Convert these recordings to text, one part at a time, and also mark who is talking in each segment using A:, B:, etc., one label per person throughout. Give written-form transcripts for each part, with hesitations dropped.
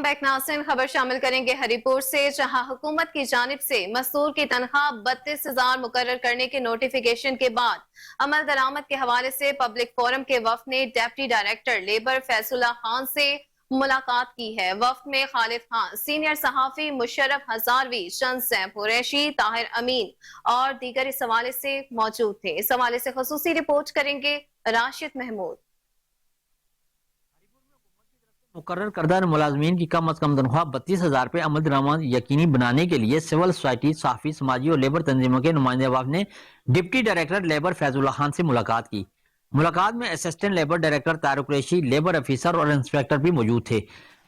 A: Welcome back नाज़रीन। खबर शामिल करेंगे हरिपुर से, जहां हुकूमत की जानिब से मजदूर की तनख्वाह 32,000 मुकर्रर करने के नोटिफिकेशन के बाद अमल दरामद के हवाले से पब्लिक फोरम के वफ्द ने deputy director labour Faizullah Khan से मुलाकात की है। वफ्द में खालिद खान, सीनियर सहाफी मुशर्रफ हजारवी, शंस कुरैशी, ताहिर अमीन और दीगर इस हवाले से मौजूद थे। इस हवाले से खुसूसी रिपोर्ट करेंगे राशिद महमूद।
B: मुकर्रर करदा मुलाजमीन की कम अज कम तनख्वाह 32,000 पे अमल दरामद यकीनी बनाने के लिए सिविल सोसाइटी, साफी, समाजी और लेबर तंजीमों के नुमाइंदे वफ्द ने deputy director labour Faizullah Khan से मुलाकात की। मुलाकात में assistant labour director Tariq Qureshi, labour officer और इंस्पेक्टर भी मौजूद थे।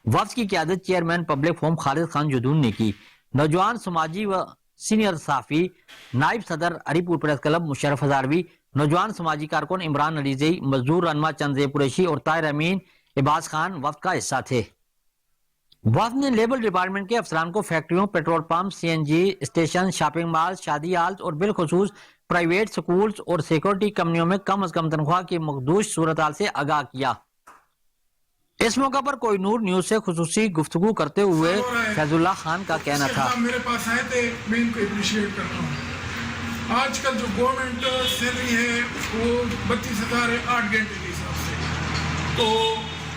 B: वफ्द की क़यादत chairman public forum Khalid Khan Jadoon ने की। नौजवान समाजी व सीनियर साफी नायब सदर हरिपुर प्रेस क्लब मुशर्रफ हजारवी, नौजवान समाजी कारकुन इमरान अलीजई, मजदूर रहनुमा चंद कुरैशी और ताहिर अमीन इबाज खान वफ्द का हिस्सा थे। वफ्द ने लेबर डिपार्टमेंट के अफसरान को फैक्ट्रियों, petrol pump, CNG station, shopping mall, शादी हाल और बिलखुसूस प्राइवेट स्कूल्स और सिक्योरिटी कंपनियों में कम अज कम तनख्वाह की मखदूश सूरत हाल से आगाह किया। इस मौका पर कोहिनूर न्यूज से खुसूसी गुफ्तगू करते हुए फैजुल्लाह खान का कहना था,
C: मेरे पास आए थे, मैं इनको अप्रिशिएट करता हूँ। आजकल जो गवर्नमेंट सैलरी है वो 32,000 है 8 घंटे के हिसाब से। तो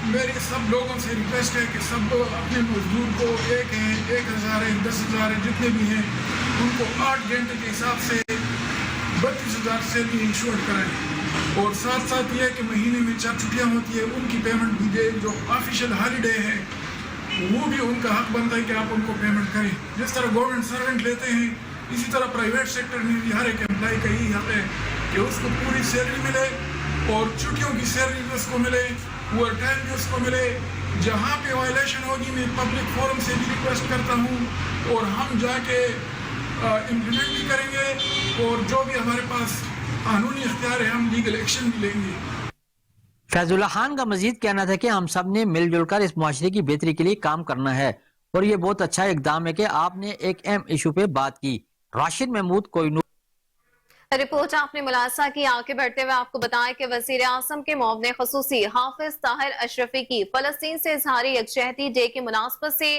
C: मेरी सब लोगों से रिक्वेस्ट है कि सब अपने मजदूर को 1,000 है 10,000 है जितने भी हैं उनको 8 घंटे के हिसाब से 32,000 सैलरी इंश्योर कराएं। और साथ साथ ये कि महीने में 4 छुट्टियाँ होती है उनकी पेमेंट भी दें। जो ऑफिशियल हॉलीडे है वो भी उनका हक बनता है कि आप उनको पेमेंट करें। जिस तरह गवर्नमेंट सर्वेंट लेते हैं इसी तरह प्राइवेट सेक्टर में भी हर एक एम्प्लॉय का यही हक है कि उसको पूरी सैलरी मिले और छुट्टियों की सैलरी भी उसको मिले, ओवर टाइम भी उसको मिले। जहाँ पे वायलेशन होगी मैं पब्लिक फोरम से भी रिक्वेस्ट करता हूँ और हम जाके इम्प्लीमेंट भी करेंगे और जो भी हमारे पास कानूनी इख्तियार है हम लीगल एक्शन भी लेंगे।
B: फैजुल्लाह खान का मजीद कहना था कि हम सब ने मिलजुल कर इस मुआशरे की बेहतरी के लिए काम करना है और ये बहुत अच्छा इकदाम है कि आपने एक अहम इशू पे बात की। राशिद महमूद, कोहिनूर।
A: रिपोर्ट आपने मुलाजा की। आगे बढ़ते हुए आपको बताएं कि वजीर आजम के मुआवने खसूसी हाफिज ताहिर अशरफी की फलस्तीन से इजहारी यकजहती डे की मुनासबत से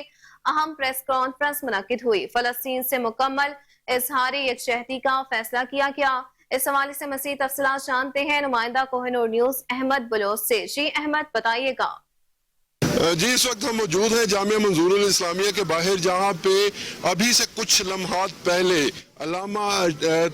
A: अहम प्रेस कॉन्फ्रेंस मुनक्किद हुई। फलस्तीन से मुकम्मल इजहारी यकजहती का फैसला किया गया। इस हवाले से मज़ीद तफसीलात जानते हैं नुमाइंदा कोहिनूर न्यूज अहमद बलोच से। जी अहमद, बताइएगा।
D: जी, इस वक्त हम मौजूद हैं जामिया मंजूरुल इस्लामिया के बाहर, जहां पे अभी से कुछ लम्हात पहले अल्लामा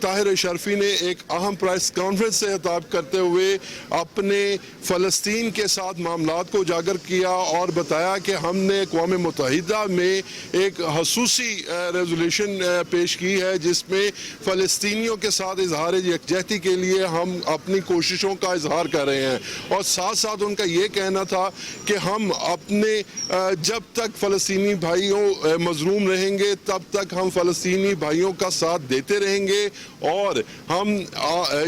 D: ताहिर अशरफी ने एक अहम प्रेस कॉन्फ्रेंस से खिताब करते हुए अपने फ़लस्तीन के साथ मामलात को उजागर किया और बताया कि हमने अक़वाम मुत्तहिदा में एक खसूसी रेजोल्यूशन पेश की है जिसमें फ़लस्तीनियों के साथ इजहार यकजहती के लिए हम अपनी कोशिशों का इजहार कर रहे हैं। और साथ साथ उनका ये कहना था कि हम अपने जब तक फ़लस्तीनी भाइयों मजलूम रहेंगे तब तक हम फ़लस्तीनी भाइयों का साथ देते रहेंगे और हम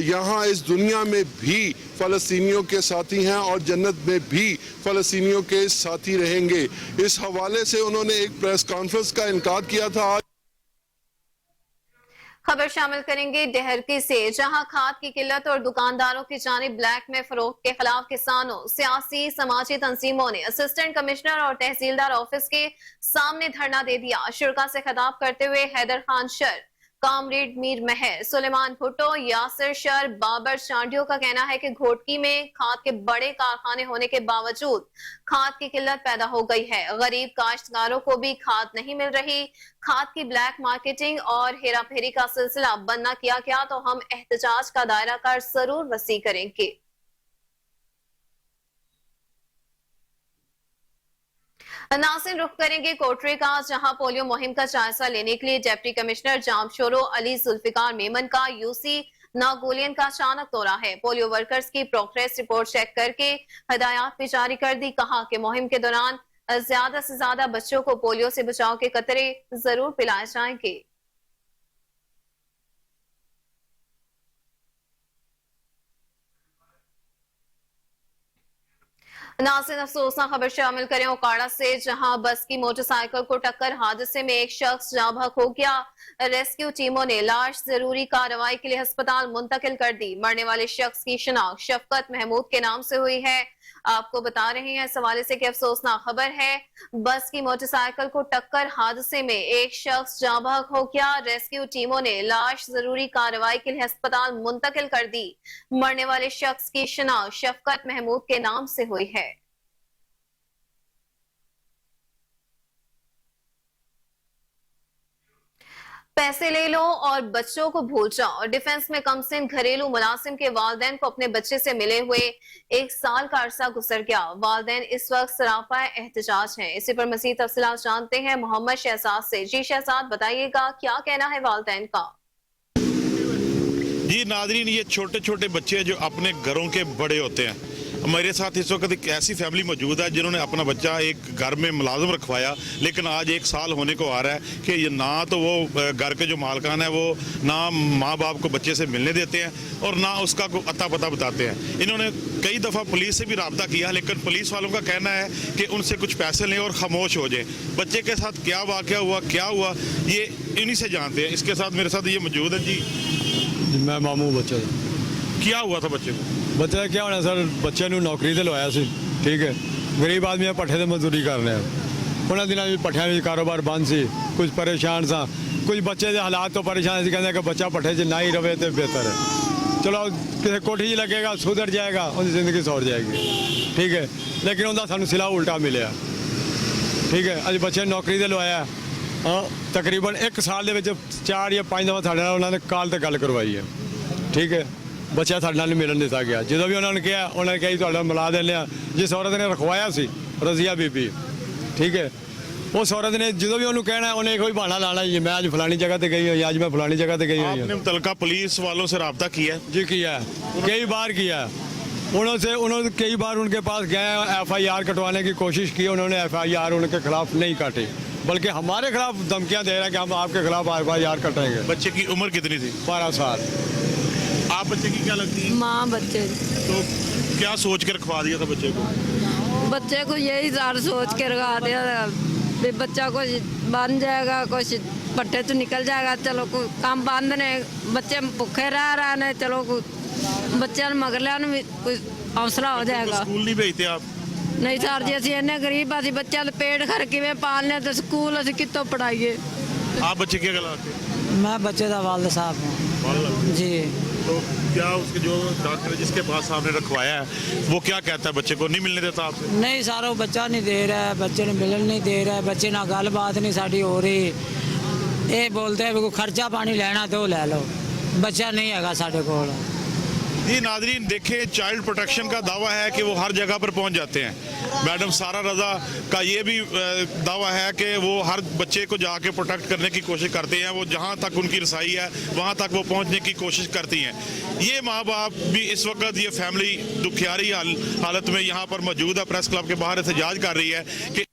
D: यहाँ इस दुनिया में भी फ़लस्तीनियों के साथी हैं और जन्नत में भी फ़लस्तीनियों के साथी रहेंगे। इस हवाले से उन्होंने एक प्रेस कॉन्फ्रेंस का इनकार किया था।
A: खबर शामिल करेंगे डहरकी से, जहां खाद की किल्लत और दुकानदारों की जानिब ब्लैक में फरोख्त के खिलाफ किसानों, सियासी समाजी तंजीमों ने असिस्टेंट कमिश्नर और तहसीलदार ऑफिस के सामने धरना दे दिया। शुरा से खिताब करते हुए हैदर खान शर, कामरेड मीर महर, सुलेमान भुट्टो, यासिर शर, बाबर चांडियों का कहना है कि घोटकी में खाद के बड़े कारखाने होने के बावजूद खाद की किल्लत पैदा हो गई है। गरीब काश्तकारों को भी खाद नहीं मिल रही। खाद की ब्लैक मार्केटिंग और हेरा फेरी का सिलसिला बंद न किया गया तो हम एहतजाज का दायरा कर जरूर वसी करेंगे। नाज़रीन, रुख करेंगे कोटरे का, जहां पोलियो मुहिम का जायजा लेने के लिए डिप्टी कमिश्नर जामशोरो अली जुल्फिकार मेमन का यूसी नागोलियन का अचानक दौरा है। पोलियो वर्कर्स की प्रोग्रेस रिपोर्ट चेक करके हिदायत भी जारी कर दी। कहा कि मुहिम के दौरान ज्यादा से ज्यादा बच्चों को पोलियो से बचाव के कतरे जरूर पिलाए जाएंगे। नाज़रीन, अफसोसनाक खबर शामिल करें ओकाड़ा से, जहां बस की मोटरसाइकिल को टक्कर हादसे में एक शख्स जाँ बहक हो गया। रेस्क्यू टीमों ने लाश जरूरी कार्रवाई के लिए अस्पताल मुंतकिल कर दी। मरने वाले शख्स की शिनाख्त शफकत महमूद के नाम से हुई है। आपको बता रहे हैं इस हवाले से कि अफसोसनाक खबर है, बस की मोटरसाइकिल को टक्कर हादसे में एक शख्स जाँ बहक हो गया। रेस्क्यू टीमों ने लाश जरूरी कार्रवाई के लिए अस्पताल मुंतकिल कर दी। मरने वाले शख्स की शिनाख्त शफकत महमूद के नाम से हुई है। पैसे ले लो और बच्चों को भूल जाओ। डिफेंस में कमसिन घरेलू मुलाजिम के वालिदैन को अपने बच्चे से मिले हुए 1 साल का अरसा गुजर गया। वालिदैन इस वक्त सरापा एहतजाज हैं। इसी पर मजीद तफसीलात जानते हैं मोहम्मद शहजाद से। जी शहजाद, बताइएगा क्या कहना है वालिदैन का?
E: जी नादरीन, ये छोटे छोटे बच्चे जो अपने घरों के बड़े होते हैं, मेरे साथ इस वक्त एक ऐसी फैमिली मौजूद है जिन्होंने अपना बच्चा एक घर में मुलाजम रखवाया, लेकिन आज 1 साल होने को आ रहा है कि ये ना तो वो घर के जो मालकान है वो ना माँ बाप को बच्चे से मिलने देते हैं और ना उसका को अता पता बताते हैं। इन्होंने कई दफ़ा पुलिस से भी रब्ता किया, लेकिन पुलिस वालों का कहना है कि उनसे कुछ पैसे लें और खामोश हो जाएं। बच्चे के साथ क्या वाक़या हुआ, क्या हुआ, ये इन्हीं से जानते हैं। इसके साथ मेरे साथ ये मौजूद है। जी
F: मैं मामू बच्चा
E: क्या हुआ था बच्चे को?
F: ਬੱਚੇ ਦਾ ਕੀ ਹੋਣਾ ਸਰ, ਬੱਚੇ ਨੂੰ ਨੌਕਰੀ ਤੇ ਲਵਾਇਆ ਸੀ, ਠੀਕ ਹੈ। ਗਰੀਬ ਆਦਮੀ ਪੱਠੇ ਤੇ ਮਜ਼ਦੂਰੀ ਕਰ ਰਿਹਾ। ਉਹਨਾਂ ਦਿਨਾਂ ਵਿੱਚ ਪੱਠਿਆਂ ਵਿੱਚ ਕਾਰੋਬਾਰ ਬੰਦ ਸੀ, ਕੁਝ ਪਰੇਸ਼ਾਨ ਸਾਂ, ਕੁਝ ਬੱਚੇ ਦੇ ਹਾਲਾਤ ਤੋਂ ਪਰੇਸ਼ਾਨ ਸੀ। ਕਹਿੰਦੇ ਕਿ ਬੱਚਾ ਪੱਠੇ 'ਚ ਨਾ ਹੀ ਰਵੇ ਤੇ ਬਿਹਤਰ ਹੈ। ਚਲੋ ਕਿਸੇ ਕੋਠੀ 'ਚ ਲੱਗੇਗਾ, ਸੁਧਰ ਜਾਏਗਾ, ਉਹਦੀ ਜ਼ਿੰਦਗੀ ਸੌਰ ਜਾਏਗੀ, ਠੀਕ ਹੈ। ਲੇਕਿਨ ਉਹਦਾ ਸਾਨੂੰ ਸਿਲਾ ਉਲਟਾ ਮਿਲਿਆ, ਠੀਕ ਹੈ। ਅੱਜ ਬੱਚੇ ਨੂੰ ਨੌਕਰੀ ਤੇ ਲਵਾਇਆ, ਤਕਰੀਬਨ 1 ਸਾਲ ਦੇ ਵਿੱਚ 4 ਜਾਂ 5 ਦਫਾ ਸਾਡੇ ਨਾਲ ਉਹਨਾਂ ਨੇ ਕਾਲ ਤੇ ਗੱਲ ਕਰਵਾਈ ਹੈ, ਠੀਕ ਹੈ। ਬੱਚਾ ਸਾਡੇ ਨਾਲ ਮਿਲਣ ਦਿੱਤਾ ਗਿਆ। ਜਦੋਂ ਵੀ ਉਹਨਾਂ ਨੇ ਕਿਹਾ, ਉਹਨਾਂ ਨੇ ਕਿਹਾ ਜੀ ਤੁਹਾਡਾ ਮਿਲਾ ਦਿੰਦੇ ਆ। ਜਿਸ ਔਰਤ ਨੇ ਰਖਵਾਇਆ ਸੀ ਰਜ਼ੀਆ ਬੀਬੀ, ਠੀਕ ਹੈ, ਉਸ ਔਰਤ ਨੇ ਜਦੋਂ ਵੀ ਉਹਨੂੰ ਕਹਿਣਾ ਉਹਨੇ ਕੋਈ ਬਹਾਨਾ ਲਾਣਾ, ਜੀ मैं आज फलानी जगह पे गई हुई, आज मैं फलानी जगह पे गई हुई
E: आपने
F: हूँ।
E: मुतलका पुलिस वालों से रब्ता किया?
F: जी किया है, कई बार किया है। उन्होंने कई बार उनके पास गए, FIR कटवाने की कोशिश की, उन्होंने FIR उनके खिलाफ नहीं काटी, बल्कि हमारे खिलाफ धमकियाँ दे रहे हैं कि हम आपके खिलाफ FIR कटेंगे।
E: बच्चे की उम्र कितनी थी?
F: 12 साल।
E: आप बच्चे की क्या लगती है?
G: माँ बच्चे
E: तो क्या सोच के रखवा दिया था बच्चे को?
G: बच्चे को यही सार सोच के रखा दिया था भी बच्चा कुछ बन जाएगा, कुछ पट्टे तो निकल जाएगा। चलो कोई काम बांधने, बच्चे भूखे रह रहे ने, चलो बच्चे मगर लिया कोई हौसला हो जाएगा।
E: स्कूल नहीं भेजते आप?
G: नहीं सर जी, असं इन्ने गरीब असी बच्चा पेट खर किवें पालने, तो स्कूल असी कितों पढ़ाइए।
E: आप बच्चे क्या गलाते?
H: मैं बच्चे का वालिद साहब हूँ जी।
E: तो क्या उसके जो डॉक्टर जिसके पास आपने रखवाया है वो क्या कहता है, बच्चे को नहीं मिलने देता आपसे?
H: नहीं सर, वो बच्चा नहीं दे रहा है, बच्चे ने मिलन नहीं दे रहा है, बच्चे ना गल बात नहीं साड़ी हो रही। ये बोलते हैं कोई खर्चा पानी लेना तो ले लो, बच्चा नहीं है साढ़े को।
E: जी नादरीन, देखें, चाइल्ड प्रोटेक्शन का दावा है कि वो हर जगह पर पहुंच जाते हैं। मैडम सारा रजा का ये भी दावा है कि वो हर बच्चे को जाके प्रोटेक्ट करने की कोशिश करते हैं। वो जहां तक उनकी रसाई है वहां तक वो पहुंचने की कोशिश करती हैं। ये माँ बाप भी इस वक्त ये फैमिली दुखियारी हालत में यहाँ पर मौजूद है, प्रेस क्लब के बाहर एहतजाज कर रही है कि।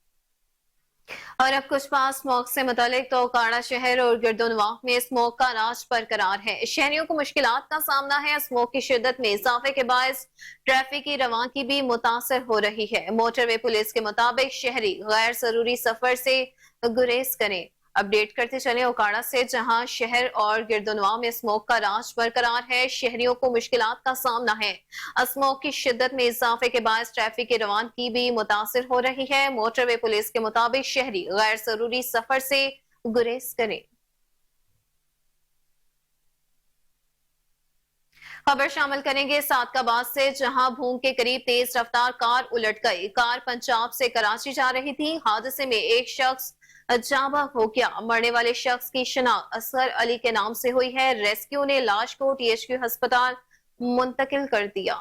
A: और अब कुछ पास स्मोक से मुतालिक तो काड़ा शहर और गिरदोनवाह में स्मोक का राज बरकरार है। शहरियों को मुश्किलात का सामना है। स्मोक की शिद्दत में इजाफे के बायस ट्रैफिक की रवानगी भी मुतासर हो रही है। मोटरवे पुलिस के मुताबिक शहरी गैर जरूरी सफर से गुरेज करें। अपडेट करते चले ओकाड़ा से, जहां शहर और गिरदोनवाह में स्मोक का राज बरकरार है। शहरियों को मुश्किलात का सामना है। स्मोक की शिद्दत में इजाफे के बायस ट्रैफिक की रवानगी भी मुतासिर हो रही है। मोटरवे पुलिस के मुताबिक शहरी गैर जरूरी सफर से गुरेज करें। खबर शामिल करेंगे सादकाबाद से, जहां भूम के करीब तेज रफ्तार कार उलट गई। कार पंजाब से कराची जा रही थी। हादसे में एक शख्स जाँ बहक हो गया। मरने वाले शख्स की शिनाख्त असगर अली के नाम से हुई है। रेस्क्यू ने लाश को THQ अस्पताल मुंतकिल कर दिया।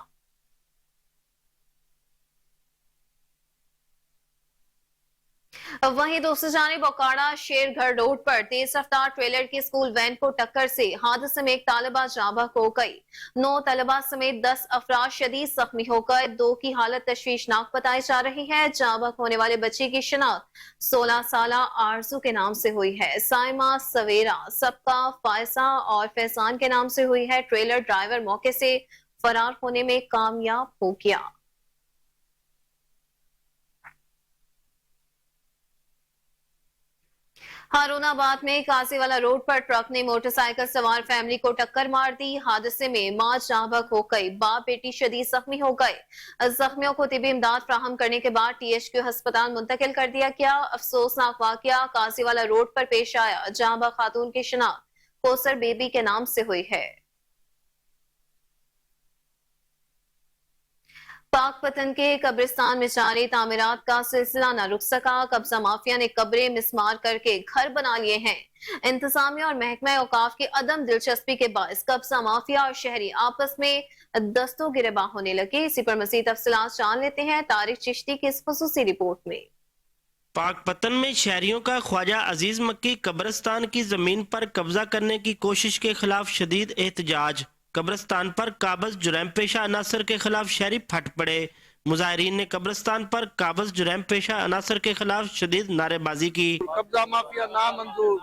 A: वहीं दूसरी जानिब ओकाड़ा शेरगढ़ रोड पर तेज रफ्तार ट्रेलर की स्कूल वैन को टक्कर से हादसे में एक तालिबा जाँ बहक हो गई। 9 तलबा समेत 10 अफराद शदीद जख्मी होकर 2 की हालत तशवीशनाक बताई जा रही है। जाँ बहक होने वाले बच्चे की शिनाख्त 16 साल आरजू के नाम से हुई है। साइमा, सवेरा, सबका, फायसा और फैजान के नाम से हुई है। ट्रेलर ड्राइवर मौके से फरार होने में कामयाब हो गया। हारूनाबाद में काजीवाला रोड पर ट्रक ने मोटरसाइकिल सवार फैमिली को टक्कर मार दी। हादसे में मां जाँ हो गई, बाप बेटी शदीद जख्मी हो गए। जख्मियों को तिबी इमदाद फ्राहम करने के बाद THQ अस्पताल मुंतकिल कर दिया गया। अफसोसनाक वाकया काजीवाला रोड पर पेश आया। जाँ खातून की शिनाख्त कोसर बेबी के नाम से हुई है। पाकपतन के कब्रिस्तान में जारी तामीरात का सिलसिला न रुक सका। कब्जा माफिया ने कब्रें मिसमार करके घर बना लिए हैं। इंतजामिया और महकमा औकाफ की अदम दिलचस्पी के बायस कब्जा माफिया और शहरी आपस में दस्तों गिरबा होने लगे। इसी पर मजीद तफसीलात जान लेते हैं तारिक चिश्ती की इस खुसूसी रिपोर्ट में।
I: पाकपतन में शहरियों का ख्वाजा अजीज मक्की कब्रिस्तान की जमीन पर कब्जा करने की कोशिश के खिलाफ शदीद एहतजाज। कब्रिस्तान पर काबज जुर्म पेशा अनासर के खिलाफ शहरी फट पड़े। मुजाहिरीन ने कब्रिस्तान पर काबज जुर्म पेशा अनासर के खिलाफ शदीद नारेबाजी की।
J: कब्जा माफिया नामंजूर,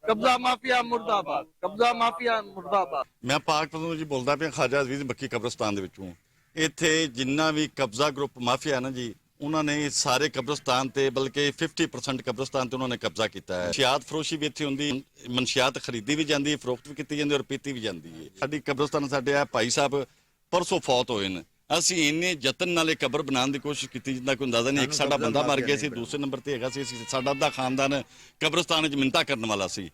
J: कब्जा माफिया मुर्दाबाद, कब्जा माफिया मुर्दाबाद।
K: मैं पाकपतन जी बोलदा पिया ख्वाजा अजीज मक्की कब्रिस्तान दे विचों। इत्थे जिन्ना भी कब्जा ग्रुप माफिया है ना जी, उन्होंने सारे कब्रिस्तान ते बल्कि 50% कब्रिस्तान ते उन्होंने कब्जा किया है। मनशियात फरोशी भी इत्थे हुंदी, मनशियात खरीदी भी जाती है, फरोख्त भी की जाती है और पीती भी जाती है। साडी कब्रिस्तान साडे आ भाई साहब परसों फौत होए ने। असीं इन्ने जतन नाले कबर बनाने की कोशिश की जिंदा कोई अंदाजा नहीं। एक साडा बंदा मर गया सी, दूसरे नंबर ते हैगा सी साडा अद्धा खानदान कब्रिस्तान च मिन्नतां करन वाला सी।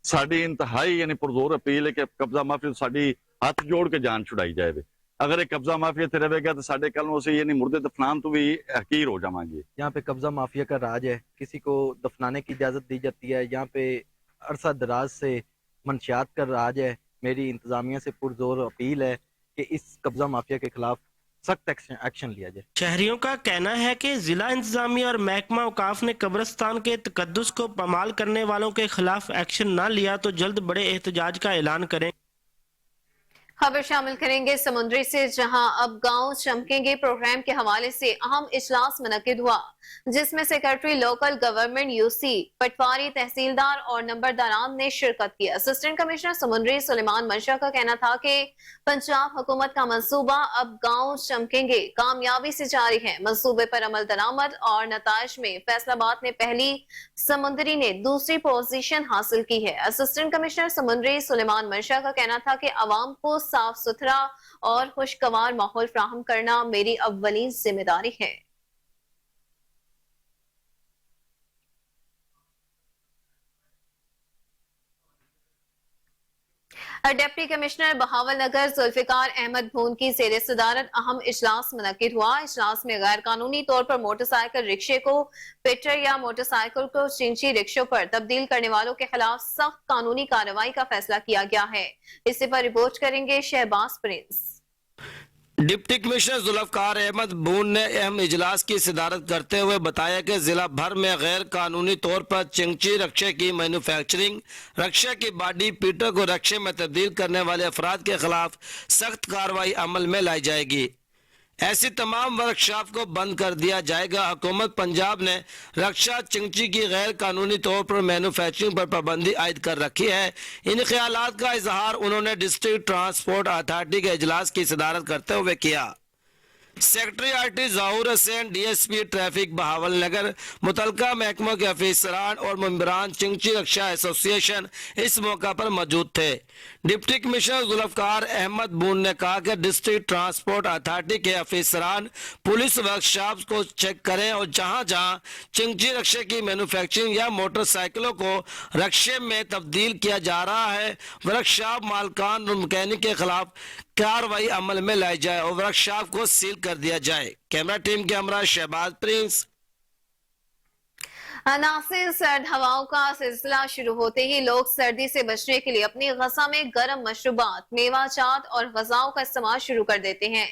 K: साडी इंतहाई यानी पुरजोर अपील है कि कब्जा माफी साडी हाथ जोड़ के जान छुड़ाई जाए। अगर एक कब्जा माफिया थे रहेगा तो साढ़े कल यानी मुर्दे दफनान तो भी हकीर हो जाएंगे।
J: यहाँ पे कब्जा माफिया का राज है, किसी को दफनाने की इजाज़त दी जाती है। यहाँ पे अरसा दराज से मनशियात का राज है। मेरी इंतजामिया से पुरजोर अपील है कि इस कब्जा माफिया के खिलाफ सख्त एक्शन लिया जाए।
I: शहरियों का कहना है कि जिला इंतजामिया और महकमा औकाफ ने कब्रिस्तान के तकद्दुस को पमाल करने वालों के खिलाफ एक्शन न लिया तो जल्द बड़े एहतजाज का ऐलान करें।
A: खबर शामिल करेंगे समुद्री से, जहां अब गांव चमकेंगे प्रोग्राम के हवाले से अहम इजलास मुनक्किद हुआ, जिसमें सेक्रेटरी लोकल गवर्नमेंट UC, पटवारी, तहसीलदार और नंबरदारान ने शिरकत की। असिस्टेंट कमिश्नर समुद्री सुलेमान मंशा का कहना था कि पंजाब हुकूमत का मंसूबा अब गांव चमकेंगे कामयाबी से जारी है। मंसूबे पर अमल दरामद और नताइज में फैसलाबाद ने पहली, समुद्री ने दूसरी पोजीशन हासिल की है। असिस्टेंट कमिश्नर समुद्री सुलेमान मंशा का कहना था कि अवाम को साफ सुथरा और खुशगवार माहौल फ्राहम करना मेरी अव्वलीन जिम्मेदारी है। डिप्टी कमिश्नर बहावल नगर जुल्फिकार अहमद भून की ज़ेरे सदारत अहम इजलास मुनक्किद हुआ। इजलास में गैर कानूनी तौर पर मोटरसाइकिल रिक्शे को पेटर या मोटरसाइकिल को चिंची रिक्शों पर तब्दील करने वालों के खिलाफ सख्त कानूनी कार्रवाई का फैसला किया गया है। इसी पर रिपोर्ट करेंगे Shahbaz Prince.
I: Deputy commissioner Zulfiqar Ahmed बून ने अहम इजलास की सदारत करते हुए बताया कि जिला भर में गैर कानूनी तौर पर चिंची रक्शे की मैन्युफैक्चरिंग, रक्शे की बॉडी पीटर को रक्शे में तब्दील करने वाले अफराद के खिलाफ सख्त कार्रवाई अमल में लाई जाएगी। ऐसी तमाम वर्कशॉप को बंद कर दिया जाएगा। हुकूमत पंजाब ने रक्षा चिंची की गैर कानूनी तौर पर मैन्युफैक्चरिंग पर पाबंदी आयद कर रखी है। इन ख्यालात का इजहार उन्होंने डिस्ट्रिक्ट ट्रांसपोर्ट अथॉरिटी के इजलास की सदारत करते हुए किया। सेक्रेटरी RT ज़हूर हुसैन, DSP ट्रैफिक बहावल नगर, मुतलका महकमों के अफसरान और मेंबरान चिंची रक्षा एसोसिएशन इस मौका पर मौजूद थे। डिप्टी कमिश्नर जुल्फिकार अहमद बून ने कहा कि डिस्ट्रिक्ट ट्रांसपोर्ट अथॉरिटी के अफसरान पुलिस वर्कशॉप को चेक करें और जहां जहां चिंची रक्षे की मैन्युफैक्चरिंग या मोटरसाइकिलों को रक्षे में तब्दील किया जा रहा है, वर्कशॉप मालकान और मैकेनिक के खिलाफ कार्रवाई अमल में लाई जाए और वर्कशॉप को सील कर दिया जाए। कैमरा टीम के हमरा शहबाज प्रिंस।
A: नासिर सर्द हवाओं का सिलसिला शुरू होते ही लोग सर्दी से बचने के लिए अपनी ग़ज़ा में गर्म मशरूबात, मेवाजात और ग़ज़ाओं का इस्तेमाल शुरू कर देते हैं,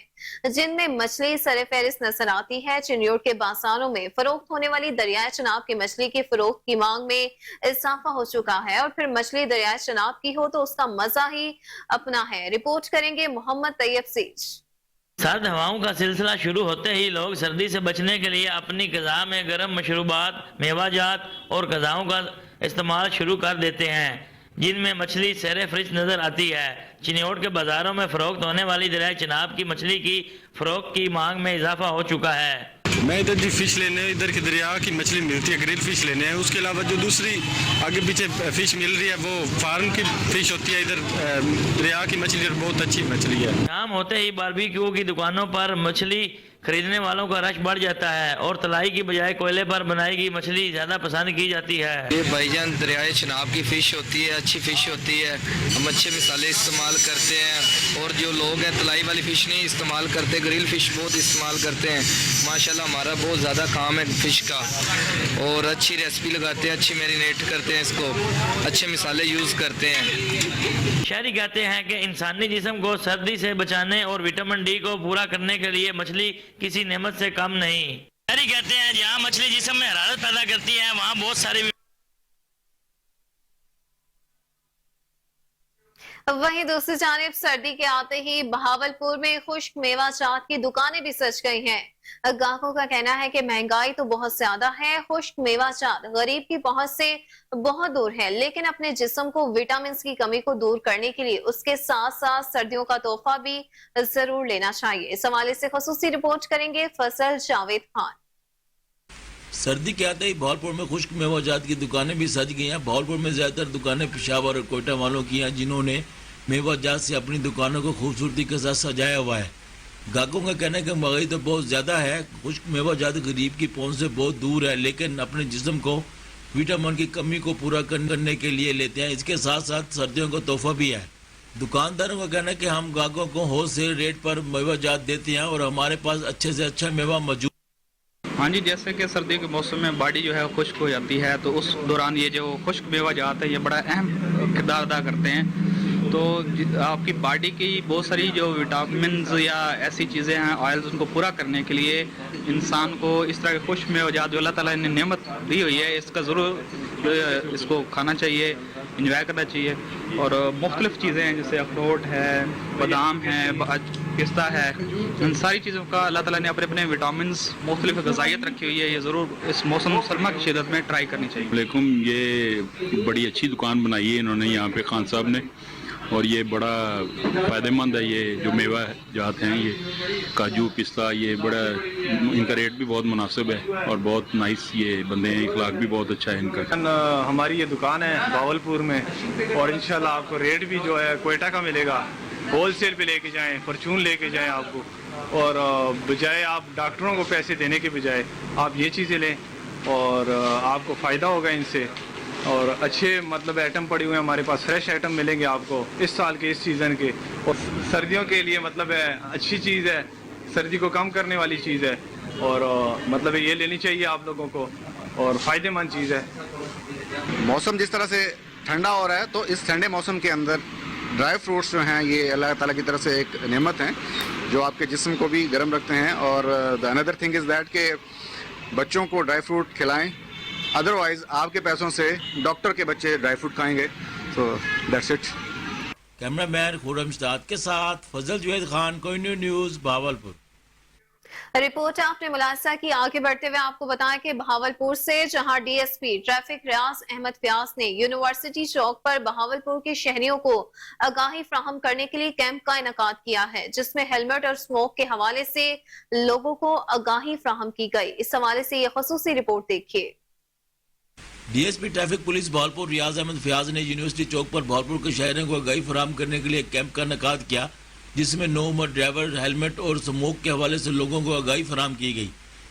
A: जिनमें मछली सरफहरिस्त नजर आती है। चिन्योट के बाजारों में फरोख्त होने वाली दरियाए चनाब की मछली की फरोख्त की मांग में इजाफा हो चुका है और फिर मछली दरियाए चनाब की हो तो उसका मजा ही अपना है। रिपोर्ट करेंगे मोहम्मद तैयब सीज।
L: सर्द हवाओं का सिलसिला शुरू होते ही लोग सर्दी से बचने के लिए अपनी ग़ज़ा में गर्म मशरूबात, मेवाजात और ग़ज़ाओं का इस्तेमाल शुरू कर देते हैं, जिनमें मछली सैर फरिश्त नज़र आती है। चिन्योट के बाज़ारों में फ़रोख्त होने वाली दरियाए चनाब की मछली की फ़रोख्त की मांग में इजाफा हो चुका है।
F: मैं इधर जी फिश लेने, इधर की दरिया की मछली मिलती है, ग्रिल फिश लेने हैं। उसके अलावा जो दूसरी आगे पीछे फिश मिल रही है वो फार्म की फिश होती है। इधर दरिया की मछली बहुत अच्छी मछली है।
L: शाम होते ही बारबेक्यू की दुकानों पर मछली खरीदने वालों का रश बढ़ जाता है और तलाई की बजाय कोयले पर बनाई गई मछली ज़्यादा पसंद की जाती है।
I: ये भाईजान दरियाए चनाब की फ़िश होती है, अच्छी फ़िश होती है। हम अच्छे मसाले इस्तेमाल करते हैं और जो लोग हैं तलाई वाली फ़िश नहीं इस्तेमाल करते, ग्रिल फ़िश बहुत इस्तेमाल करते हैं। माशाल्लाह हमारा बहुत ज़्यादा काम है फ़िश का और अच्छी रेसिपी लगाते हैं, अच्छी मैरिनेट करते हैं इसको, अच्छे मसाले यूज़ करते हैं।
L: शहरी कहते हैं कि इंसानी जिस्म को सर्दी से बचाने और विटामिन डी को पूरा करने के लिए मछली किसी नेमत से कम नहीं। शहरी कहते हैं जहाँ मछली जिस्म में हरारत पैदा करती है वहाँ बहुत सारी।
A: वहीं दूसरी जानिब सर्दी के आते ही बहावलपुर में खुश्क मेवा जात की दुकानें भी सज गई हैं। ग्राहकों का कहना है कि महंगाई तो बहुत ज्यादा है, खुश्क मेवा जात गरीब की पहुंच से बहुत दूर है, लेकिन अपने जिस्म को विटामिन की कमी को दूर करने के लिए उसके साथ साथ सर्दियों का तोहफा भी जरूर लेना चाहिए। इस हवाले से खसूसी रिपोर्ट करेंगे फैसल जावेद खान।
M: सर्दी के आते ही बहावलपुर में खुश्क मेवा जात की दुकानें भी सज गई हैं। बहावलपुर में ज्यादातर दुकानें पेशावर और कोयटा वालों की हैं, जिन्होंने मेवा जात से अपनी दुकानों को खूबसूरती के साथ सजाया हुआ है। ग्राहकों का कहना है कि महंगाई तो बहुत ज्यादा है, खुश्क मेवा जात गरीब की पहुंच से बहुत दूर है, लेकिन अपने जिस्म को विटामिन की कमी को पूरा करने के लिए लेते हैं। इसके साथ साथ सर्दियों का तोहफा भी है। दुकानदारों का कहना है कि हम ग्राहकों को होलसेल रेट पर मेवा जात देते हैं और हमारे पास अच्छे से अच्छा मेवा मौजूद।
N: हाँ जी, जैसे कि सर्दी के मौसम में बॉडी जो है खुश्क हो जाती है, तो उस दौरान ये जो खुश्क मेवा जात है ये बड़ा अहम किरदार अदा करते हैं। तो आपकी बॉडी की बहुत सारी जो विटामिन या ऐसी चीज़ें हैं ऑयल्स, उनको पूरा करने के लिए इंसान को इस तरह के खुश्क मेवा जात जो अल्लाह ताला ने नेमत दी हुई है, इसका ज़रूर इसको खाना चाहिए, इंजॉय करना चाहिए। और मुख्तलिफ चीज़ें हैं जैसे अखरोट है, बादाम है, पिस्ता है, इन सारी चीज़ों का अल्लाह ताला ने अपने अपने विटामिन्स मुख्तलिफ ग़िज़ाइयत रखी हुई है, ये ज़रूर इस मौसम सरमा की शिदत में ट्राई करनी चाहिए।
O: वालेकुम, ये बड़ी अच्छी दुकान बनाई है इन्होंने यहाँ पे खान साहब ने, और ये बड़ा फ़ायदेमंद है। ये जो मेवा जात हैं, ये काजू पिस्ता, ये बड़ा इनका रेट भी बहुत मुनासिब है और बहुत नाइस ये बंदे हैं, इखलाक भी बहुत अच्छा है इनका।
P: हमारी ये दुकान है बावलपुर में और इंशाल्लाह आपको रेट भी जो है कोयटा का मिलेगा। होलसेल पे लेके जाएं, परचून लेके जाएं आपको, और बजाय आप डॉक्टरों को पैसे देने के बजाय आप ये चीज़ें लें और आपको फ़ायदा होगा इनसे। और अच्छे मतलब आइटम पड़ी हुए हैं हमारे पास, फ्रेश आइटम मिलेंगे आपको इस साल के, इस सीज़न के, और सर्दियों के लिए मतलब है अच्छी चीज़ है, सर्दी को कम करने वाली चीज़ है, और मतलब ये लेनी चाहिए आप लोगों को और फ़ायदेमंद चीज़ है।
Q: मौसम जिस तरह से ठंडा हो रहा है, तो इस ठंडे मौसम के अंदर ड्राई फ्रूट्स जो हैं ये अल्लाह ताला की तरफ से एक नेमत हैं जो आपके जिस्म को भी गर्म रखते हैं। और the another thing is that के बच्चों को ड्राई फ्रूट खिलाएं, अदरवाइज आपके पैसों से डॉक्टर के बच्चे ड्राई फ्रूट खाएंगे। So that's it.
M: Cameraman Khurram इस्ताद के साथ फजल जावेद खान, कोहिनूर न्यूज़, बहावलपुर।
A: रिपोर्ट आपने मुलाजा की। आगे बढ़ते हुए आपको बताएं कि बहावलपुर से जहां डीएसपी ट्रैफिक रियाज अहमद फयाज ने यूनिवर्सिटी चौक पर बहावलपुर के शहरियों को आगाही फ्राहम करने के लिए कैंप का इनेकाद किया है, जिसमें हेलमेट और स्मोक के हवाले से लोगों को आगाही फ्राहम की गई। इस हवाले से ये खसूसी रिपोर्ट देखिए।
M: डीएसपी ट्रैफिक पुलिस बहावलपुर रियाज अहमद फयाज ने यूनिवर्सिटी चौक पर बहावलपुर के शहरियों को आगाही फराहम करने के लिए एक कैंप का इनेकाद किया, जिसमें नो उम्र ड्राइवर, हेलमेट और स्मोक के हवाले से लोगों को आगाही फराहम की गई।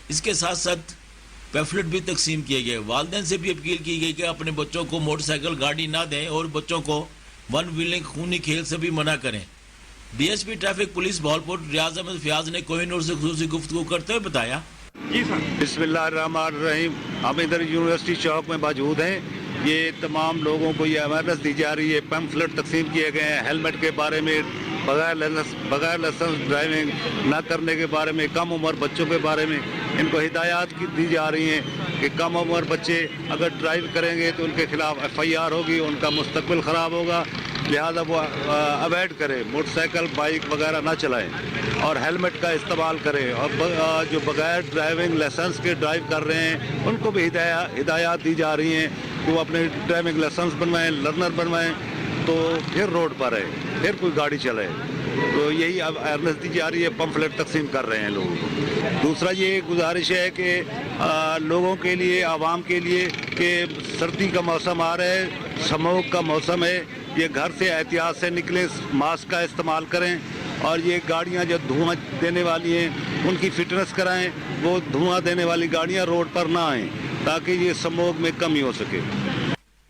M: इसके साथ साथ पैफलेट भी तकसीम किए गए। वालिदैन से भी अपील की गई कि अपने बच्चों को मोटरसाइकिल गाड़ी ना दें और बच्चों को वन व्हीलिंग खूनी खेल से भी मना करें। डीएसपी ट्रैफिक पुलिस बहावलपुर रियाज अहमद फयाज ने कोहिनूर से खुसूसी गुफ्तगू करते हुए बताया,
R: जी सर। बिस्मिल्लाहिर्रहमानिर्रहीम, हम इधर यूनिवर्सिटी चौक में मौजूद हैं। ये तमाम लोगों को ये अवेयरनेस दी जा रही है, पैम्फलेट तकसीम किए गए हैं हेलमेट के बारे में, बगैर लाइसेंस ड्राइविंग न करने के बारे में, कम उम्र बच्चों के बारे में इनको हिदायत दी जा रही हैं कि कम उम्र बच्चे अगर ड्राइव करेंगे तो उनके खिलाफ FIR होगी, उनका मुस्तकबिल ख़राब होगा, लिहाजा वो अवॉइड करें, मोटरसाइकिल बाइक वगैरह ना चलाएं और हेलमेट का इस्तेमाल करें। और जो बगैर ड्राइविंग लाइसेंस के ड्राइव कर रहे हैं उनको भी हिदायत दी जा रही हैं कि वो अपने ड्राइविंग लाइसेंस बनवाएं, लर्नर बनवाएं तो फिर रोड पर है, फिर कोई गाड़ी चले। तो यही अब अवेयरनेस दी जा रही है, पम्फलेट तकसीम कर रहे हैं लोगों को। दूसरा ये गुजारिश है कि लोगों के लिए, आवाम के लिए, कि सर्दी का मौसम आ रहा है, स्मोक का मौसम है, ये घर से एहतियात से निकलें, मास्क का इस्तेमाल करें, और ये गाड़ियाँ जो धुआं देने वाली हैं उनकी फिटनेस कराएं, वो धुआं देने वाली गाड़ियाँ रोड पर ना आएँ, ताकि ये स्मोक में कमी हो सके।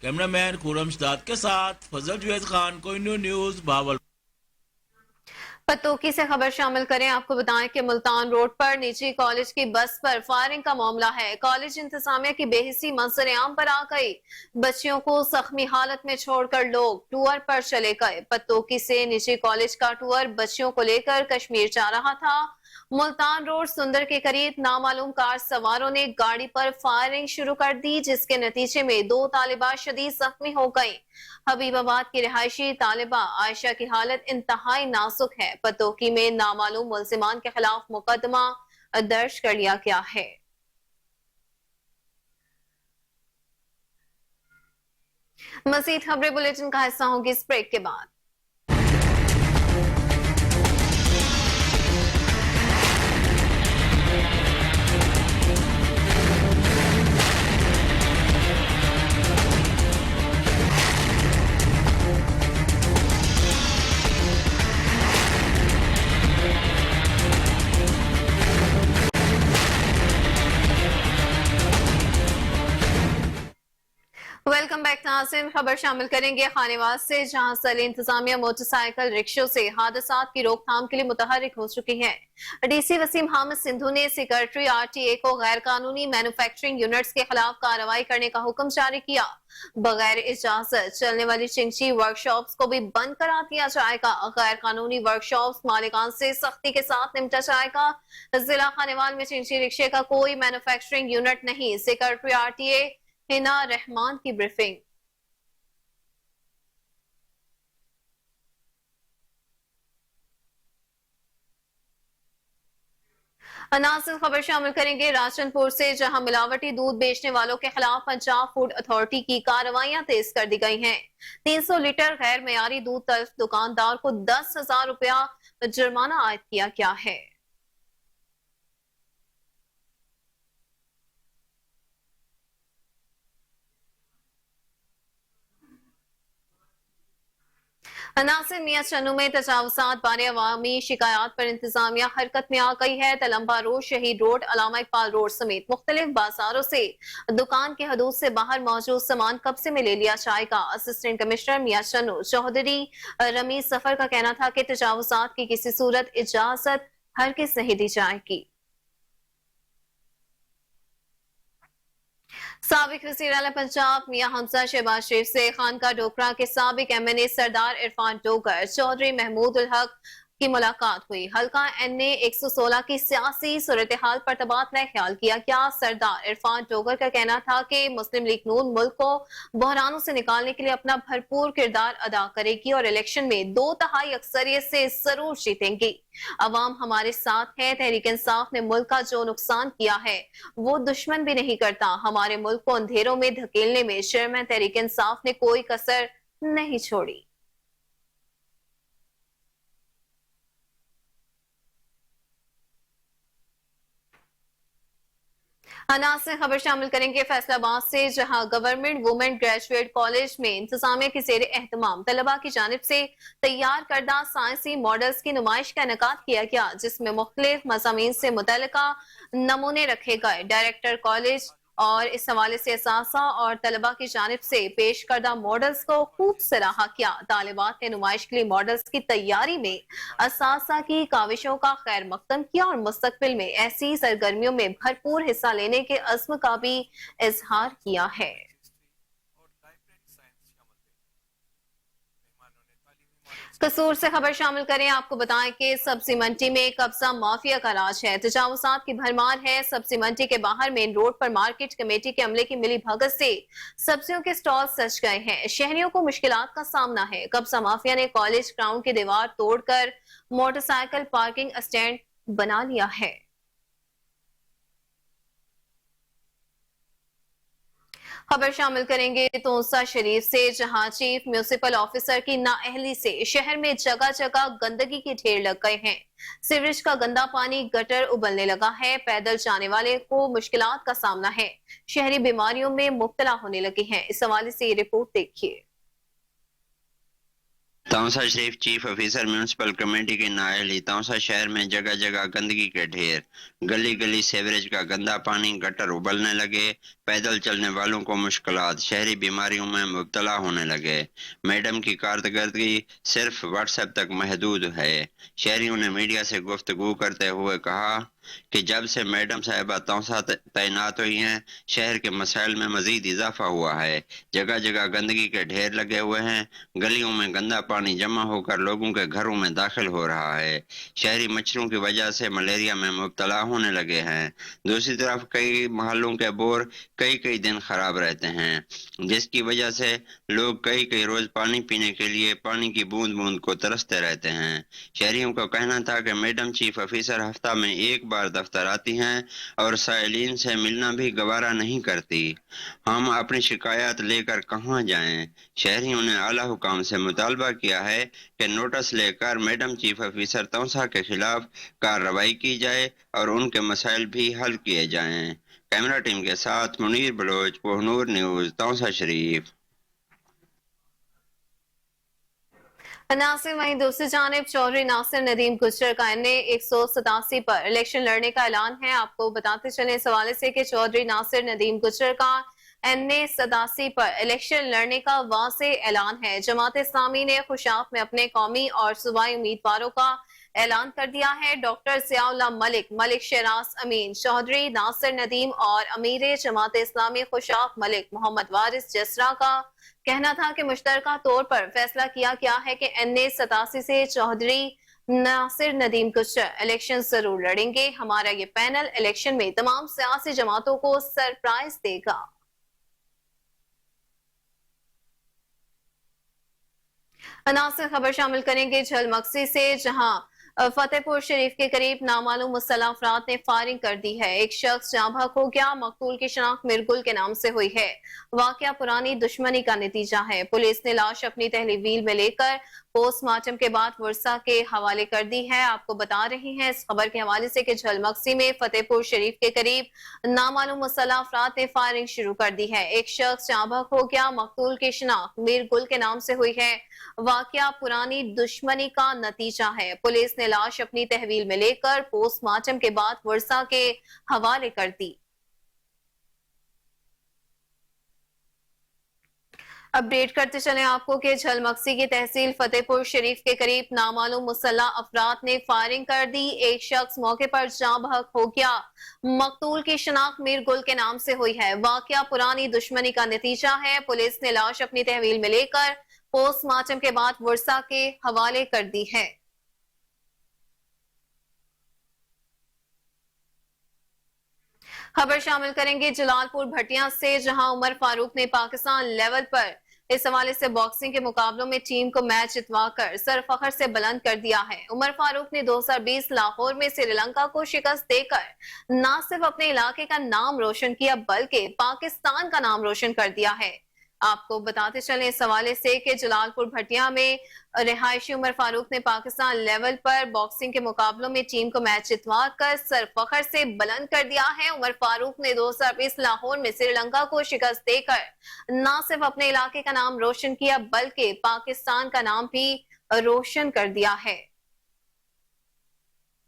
M: कैमरामैन खुरम शदाद के साथ फजल जुवैद खान, कोहिनूर न्यूज़, भावलपुर।
A: पतोकी से खबर शामिल करें। आपको बताएं कि मुल्तान रोड पर निजी कॉलेज की बस पर फायरिंग का मामला है। कॉलेज इंतजामिया की बेहिसी मंजर आम पर आ गई। बच्चियों को जख्मी हालत में छोड़कर लोग टूर पर चले गए। पतोकी से निजी कॉलेज का टूर बच्चियों को लेकर कश्मीर जा रहा था। मुल्तान रोड सुंदर के करीब नामालूम कार सवारों ने गाड़ी पर फायरिंग शुरू कर दी, जिसके नतीजे में 2 तालिबा शदीद जख्मी हो गई। हबीबाबाद की रिहायशी तालिबा आयशा की हालत इंतहाई नाजुक है। पतोकी में नामालूम मुल्जिमान के खिलाफ मुकदमा दर्ज कर लिया गया है। मजीद खबरें बुलेटिन का हिस्सा होंगी इस ब्रेक के बाद। वेलकम बैक नाज़रीन। खबर शामिल करेंगे खानेवाद से, जहां सली इंतजामिया मोटरसाइकिल रिक्शों से हादसात की रोकथाम के लिए मुतहरिक हो चुकी है। डीसी वसीम हामिद सिंधु ने सेक्रेटरी RTA को गैर कानूनी मैन्युफैक्चरिंग यूनिट्स के खिलाफ कार्रवाई करने का हुक्म जारी किया। बगैर इजाजत चलने वाली चिंची वर्कशॉप्स को भी बंद करा दिया जाएगा। गैर कानूनी वर्कशॉप्स मालिकान से सख्ती के साथ निपटा जाएगा। जिला खानेवाल में चिंची रिक्शे का कोई मैन्युफैक्चरिंग यूनिट नहीं। सेक्रेटरी RTA हिना रहमान की ब्रीफिंग। नाज़रीन खबर शामिल करेंगे राजनपुर से, जहां मिलावटी दूध बेचने वालों के खिलाफ पंजाब फूड अथॉरिटी की कार्रवाइयां तेज कर दी गई हैं। 300 लीटर गैर मयारी दूध तल्फ दुकानदार को 10,000 रुपया जुर्माना आयद किया गया है। नासिर मियां चन्नू में तजावुजात बारे अवामी शिकायत पर इंतजामिया हरकत में आ गई है। तलम्बा रोड, शहीद रोड, अलामा इकबाल रोड समेत मुख्तलिफ बाजारों से दुकान के हदूद से बाहर मौजूद सामान कब्जे में ले लिया जाएगा। असिस्टेंट कमिश्नर मियां चन्नू चौधरी रमीज सफर का कहना था कि तजावुजात की किसी सूरत इजाजत हरगिज़ नहीं दी जाएगी। साबिक वज़ीर आला पंजाब मियां हमजा शहबाज शरीफ से खानका डोगरा के साबिक MNA सरदार इरफान डोगर चौधरी महमूद उल हक की मुलाकात हुई। हल्का NA 116 की सियासी सूरत हाल पर तबादला ख्याल किया गया। सरदार इरफान डोगर का कहना था कि मुस्लिम लीग नून मुल्क को बहरानों से निकालने के लिए अपना भरपूर किरदार अदा करेगी और इलेक्शन में 2/3 अक्सरियत से जरूर जीतेंगी। अवाम हमारे साथ है। तहरीक इंसाफ ने मुल्क का जो नुकसान किया है वो दुश्मन भी नहीं करता। हमारे मुल्क को अंधेरों में धकेलने में चेयरमैन तहरीक इंसाफ ने कोई कसर नहीं छोड़ी। अनाज से खबर शामिल करेंगे फैसलाबाद से, जहां गवर्नमेंट वुमेन ग्रेजुएट कॉलेज में इंतजामिया की जेर एहतमाम तलबा की जानिब से तैयार करदा साइंसी मॉडल्स की नुमाइश का इनेकाद किया गया, जिसमें मुख्तलिफ मज़ामीन से मुतल्लिका नमूने रखे गए। डायरेक्टर कॉलेज और इस हवाले से असासा और तलबा की जानिब से पेश करदा मॉडल्स को खूब सराहा किया। तालिबात ने नुमाइश के लिए मॉडल्स की तैयारी में असासा की काविशों का खैर मकदम किया और मुस्तकबिल में ऐसी सरगर्मियों में भरपूर हिस्सा लेने के अज़्म का भी इजहार किया है। कसूर से खबर शामिल करें। आपको बताएं कि सब्जी मंडी में कब्जा माफिया का राज है। तजावुजात की भरमार है। सब्जी मंडी के बाहर मेन रोड पर मार्केट कमेटी के अमले की मिली भगत से सब्जियों के स्टॉल सज गए हैं। शहरियों को मुश्किलात का सामना है। कब्जा माफिया ने कॉलेज ग्राउंड की दीवार तोड़कर मोटरसाइकिल पार्किंग स्टैंड बना लिया है। खबर शामिल करेंगे तोंसा शरीफ से, जहां चीफ म्युनिसिपल ऑफिसर की नाअहली से शहर में जगह जगह गंदगी के ढेर लग गए हैं। सीवरेज का गंदा पानी गटर उबलने लगा है। पैदल जाने वाले को मुश्किलात का सामना है। शहरी बीमारियों में मुब्तला होने लगे हैं। इस हवाले से ये रिपोर्ट देखिए।
S: तौसा शरीफ चीफ ऑफिसर म्यूनिसिपल कमेटी की नाअहली। तौसा शहर में जगह जगह गंदगी के ढेर, गली गली सीवरेज का गंदा पानी, गटर उबलने लगे। पैदल चलने वालों को मुश्किलात, शहरी बीमारियों में मुब्तला होने लगे। मैडम की कारकर्दगी सिर्फ व्हाट्सएप तक महदूद है। शहरियों ने मीडिया से गुफ्तगू करते हुए कहा कि जब से मैडम साहिबा तौसा तैनात हुई हैं, शहर के मसाइल में मजीद इजाफा हुआ है। जगह जगह गंदगी के ढेर लगे हुए हैं। गलियों में गंदा पानी जमा होकर लोगों के घरों में दाखिल हो रहा है। शहरी मच्छरों की वजह से मलेरिया में मुब्तला होने लगे हैं। दूसरी तरफ कई महलों के बोर कई कई दिन खराब रहते हैं, जिसकी वजह से लोग कई कई रोज पानी पीने के लिए पानी की बूंद बूंद को तरसते रहते हैं। शहरियों का कहना था कि मैडम चीफ ऑफिसर हफ्ता में एक बार दफ्तर आती हैं और साइलिन से मिलना भी गवारा नहीं करती। हम अपनी शिकायत लेकर कहां जाएं? शहरियों ने आला हुकाम से मुतालबा किया है कि नोटिस लेकर मैडम चीफ ऑफिसर तौसा के खिलाफ कार्रवाई की जाए और उनके मसाइल भी हल किए जाएं। कैमरा टीम के साथ मुनीर बलोच, कोहनूर न्यूज, तौसा शरीफ।
A: नासिर वहीं दूसरी जानिब चौधरी नासिर नदीम गुजर का NA 187 पर इलेक्शन लड़ने का ऐलान है। आपको बताते चले इस हवाले से कि चौधरी नासिर नदीम गुजर का NA 87 पर इलेक्शन लड़ने का वाज़े ऐलान है। जमात इस्लामी ने खुशाब में अपने कौमी और सूबाई उम्मीदवारों का ऐलान कर दिया है। डॉक्टर ज़ियाउल्लाह मलिक, मलिक शहराज अमीन, चौधरी नासिर नदीम और अमीर जमात इस्लामी खुशाब मलिक मोहम्मद वारिस जसरा का कहना था कि मुश्तरका तौर पर फैसला किया गया है कि NA 87 से चौधरी नासिर नदीम गुजर इलेक्शन जरूर लड़ेंगे। हमारा ये पैनल इलेक्शन में तमाम सियासी जमातों को सरप्राइज देगा। नासिर खबर शामिल करेंगे झलमक्सी से, जहां फतेहपुर शरीफ के करीब नामालूम मुसल्लह अफराद ने फायरिंग कर दी है। एक शख्स जाँ बहक हो गया। मकतूल की शनाख्त मिर्गुल के नाम से हुई है। वाकया पुरानी दुश्मनी का नतीजा है। पुलिस ने लाश अपनी तहवील में लेकर पोस्टमार्टम के बाद वर्सा के हवाले कर दी है। आपको बता रहे हैं इस खबर के हवाले से कि झलमक्सी में फतेहपुर शरीफ के करीब नामालूम मुसल्लह अफराद ने फायरिंग शुरू कर दी है। एक शख्स जाँ बहक हो गया। मकतूल की शनाख्त मीरगुल के नाम से हुई है। वाकया पुरानी दुश्मनी का नतीजा है। पुलिस ने लाश अपनी तहवील में लेकर पोस्टमार्टम के बाद वर्सा के हवाले कर दी। अपडेट करते चलें आपको कि झलमक्सी की तहसील फतेहपुर शरीफ के करीब नामालूम मुसल्लह अफराद ने फायरिंग कर दी। एक शख्स मौके पर जाँ बहक हो गया। मकतूल की शनाख्त मीरगुल के नाम से हुई है। वाकया पुरानी दुश्मनी का नतीजा है। पुलिस ने लाश अपनी तहवील में लेकर पोस्टमार्टम के बाद वर्सा के हवाले कर दी है। खबर शामिल करेंगे जलालपुर भटिया से, जहां उमर फारूक ने पाकिस्तान लेवल पर इस हवाले से बॉक्सिंग के मुकाबलों में टीम को मैच जितवाकर सर फखर से बुलंद कर दिया है। उमर फारूक ने 2020 लाहौर में श्रीलंका को शिकस्त देकर न सिर्फ अपने इलाके का नाम रोशन किया बल्कि पाकिस्तान का नाम रोशन कर दिया है। आपको बताते चलें इस हवाले से कि जलालपुर भटिया में रिहायशी उमर फारूक ने पाकिस्तान लेवल पर बॉक्सिंग के मुकाबलों में टीम को मैच जितवा कर सर फखर से बुलंद कर दिया है। उमर फारूक ने 2020 लाहौर में श्रीलंका को शिकस्त देकर न सिर्फ अपने इलाके का नाम रोशन किया बल्कि पाकिस्तान का नाम भी रोशन कर दिया है।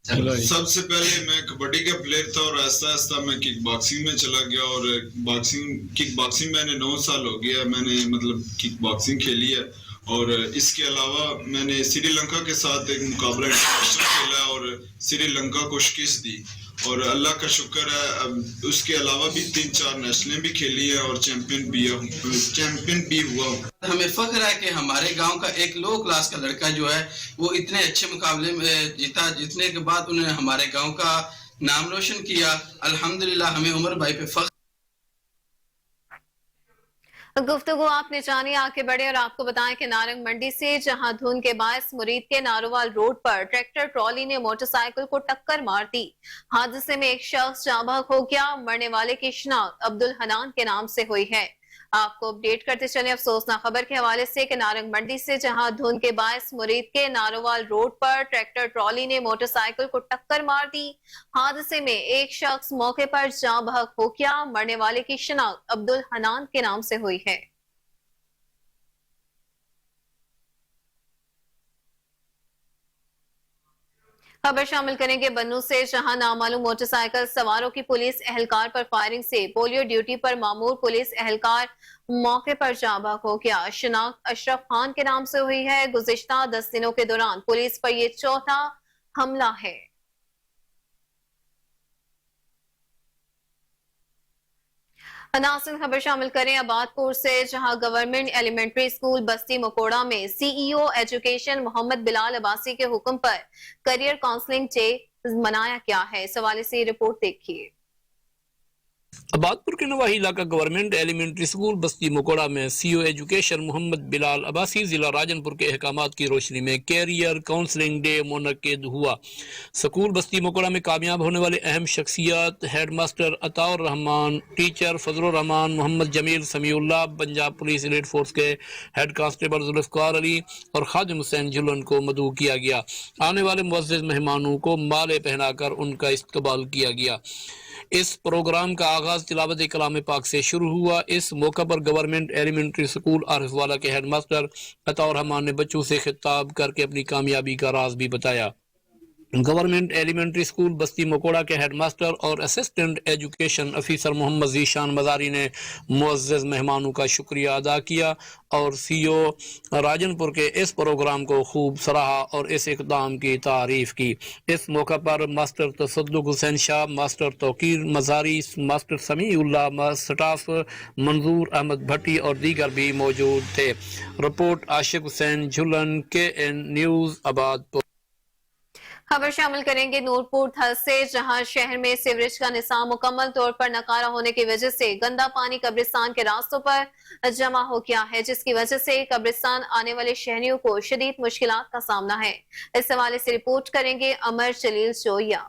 T: सबसे पहले मैं कबड्डी का प्लेयर था और आहिस्ता आहिस्ता मैं किक बॉक्सिंग में चला गया और किक बॉक्सिंग मैंने 9 साल हो गया मैंने मतलब किक बॉक्सिंग खेली है। और इसके अलावा मैंने श्रीलंका के साथ एक मुकाबला इंटरनेशनल खेला और श्रीलंका को शिकस्त दी और अल्लाह का शुक्र है उसके अलावा भी 3-4 नेशनल भी खेली है और चैंपियन भी हुआ।
U: हमें फख्र है कि हमारे गांव का एक लो क्लास का लड़का जो है वो इतने अच्छे मुकाबले में जीता, जीतने के बाद उन्होंने हमारे गांव का नाम रोशन किया। अल्हम्दुलिल्लाह हमें उमर भाई पे फख्र।
A: गुफ्तगू आपने जानी, आगे बढ़े और आपको बताएं कि नारंग मंडी से, जहां धुंध के बायस मुरीद के नारोवाल रोड पर ट्रैक्टर ट्रॉली ने मोटरसाइकिल को टक्कर मार दी। हादसे में एक शख्स जाँ बहक हो गया। मरने वाले की शिनाख्त अब्दुल हनान के नाम से हुई है। آپ کو اپڈیٹ کرتے چلیں افسوسناک خبر کے حوالے سے کہ نارنگ منڈی سے جہاں دھند کے باعث مرید کے ناروال روڈ پر ٹریکٹر ٹرالی نے موٹر سائیکل کو ٹکر مار دی. حادثے میں ایک شخص موقع پر جاں بحق ہو گیا. مرنے والے کی شناخت عبدالحنان کے نام سے ہوئی ہے. خبر شامل کریں گے بنو سے جہاں نامعلوم موٹر سائیکل سواروں کی پولیس اہلکار پر فائرنگ سے پولیو ڈیوٹی پر مامور پولیس اہلکار موقع پر جاں بحق ہو گیا. شناخت اشرف خان کے نام سے ہوئی ہے. گزشتہ 10 دنوں کے دوران پولیس پر یہ چوتھا حملہ ہے. ناظرین خبر شامل کریں آباد پور سے جہاں گورنمنٹ ایلیمنٹری اسکول بستی مکوڑا میں سی ای او ایجوکیشن محمد بلال عباسی کے حکم پر کریئر کاؤنسلنگ ڈے منایا گیا ہے. اس حوالے سے یہ رپورٹ دیکھیے.
C: آبادپور کے نواحی علاقہ گورنمنٹ ایلیمنٹری اسکول بستی مکوڑا میں سی او ایجوکیشن محمد بلال عباسی ضلع راجن پور کے احکامات کی روشنی میں کیریئر کاؤنسلنگ ڈے منعقد ہوا. اسکول بستی مکوڑا میں کامیاب ہونے والے اہم شخصیات ہیڈ ماسٹر عطا الرحمان، ٹیچر فضل الرحمان، محمد جمیل سمیع اللہ، پنجاب پولیس ایلیٹ فورس کے ہیڈ کانسٹیبل ذوالفقار علی اور خادم حسین جھلن کو مدعو کیا گیا. آنے والے معزز مہمانوں کو مالے پہنا کر ان کا استقبال کیا گیا. اس پروگرام کا آغاز تلاوت کلام پاک سے شروع ہوا. اس موقع پر گورنمنٹ ایلیمنٹری اسکول عارف والا کے ہیڈ ماسٹر عطا الرحمان نے بچوں سے خطاب کر کے اپنی کامیابی کا راز بھی بتایا. گورنمنٹ ایلیمنٹری اسکول بستی مکوڑا کے ہیڈ ماسٹر اور اسسٹنٹ ایجوکیشن افیسر محمد ذیشان مزاری نے معزز مہمانوں کا شکریہ ادا کیا اور سی او راجن پور کے اس پروگرام کو خوب سراہا اور اس اقدام کی تعریف کی. اس موقع پر ماسٹر تصدق حسین شاہ، ماسٹر توقیر مزاری، ماسٹر سمیع اللہ، سٹاف منظور احمد بھٹی اور دیگر بھی موجود تھے. رپورٹ عاشق حسین جھلن، KN نیوز آبادپور.
A: خبر شامل کریں گے نورپور تھل سے جہاں شہر میں سیوریج کا نظام مکمل طور پر ناکارہ ہونے کی وجہ سے گندا پانی قبرستان کے راستوں پر جمع ہو گیا ہے، جس کی وجہ سے قبرستان آنے والے شہریوں کو شدید مشکلات کا سامنا ہے. اس حوالے سے رپورٹ کریں گے امر جلیل جویا.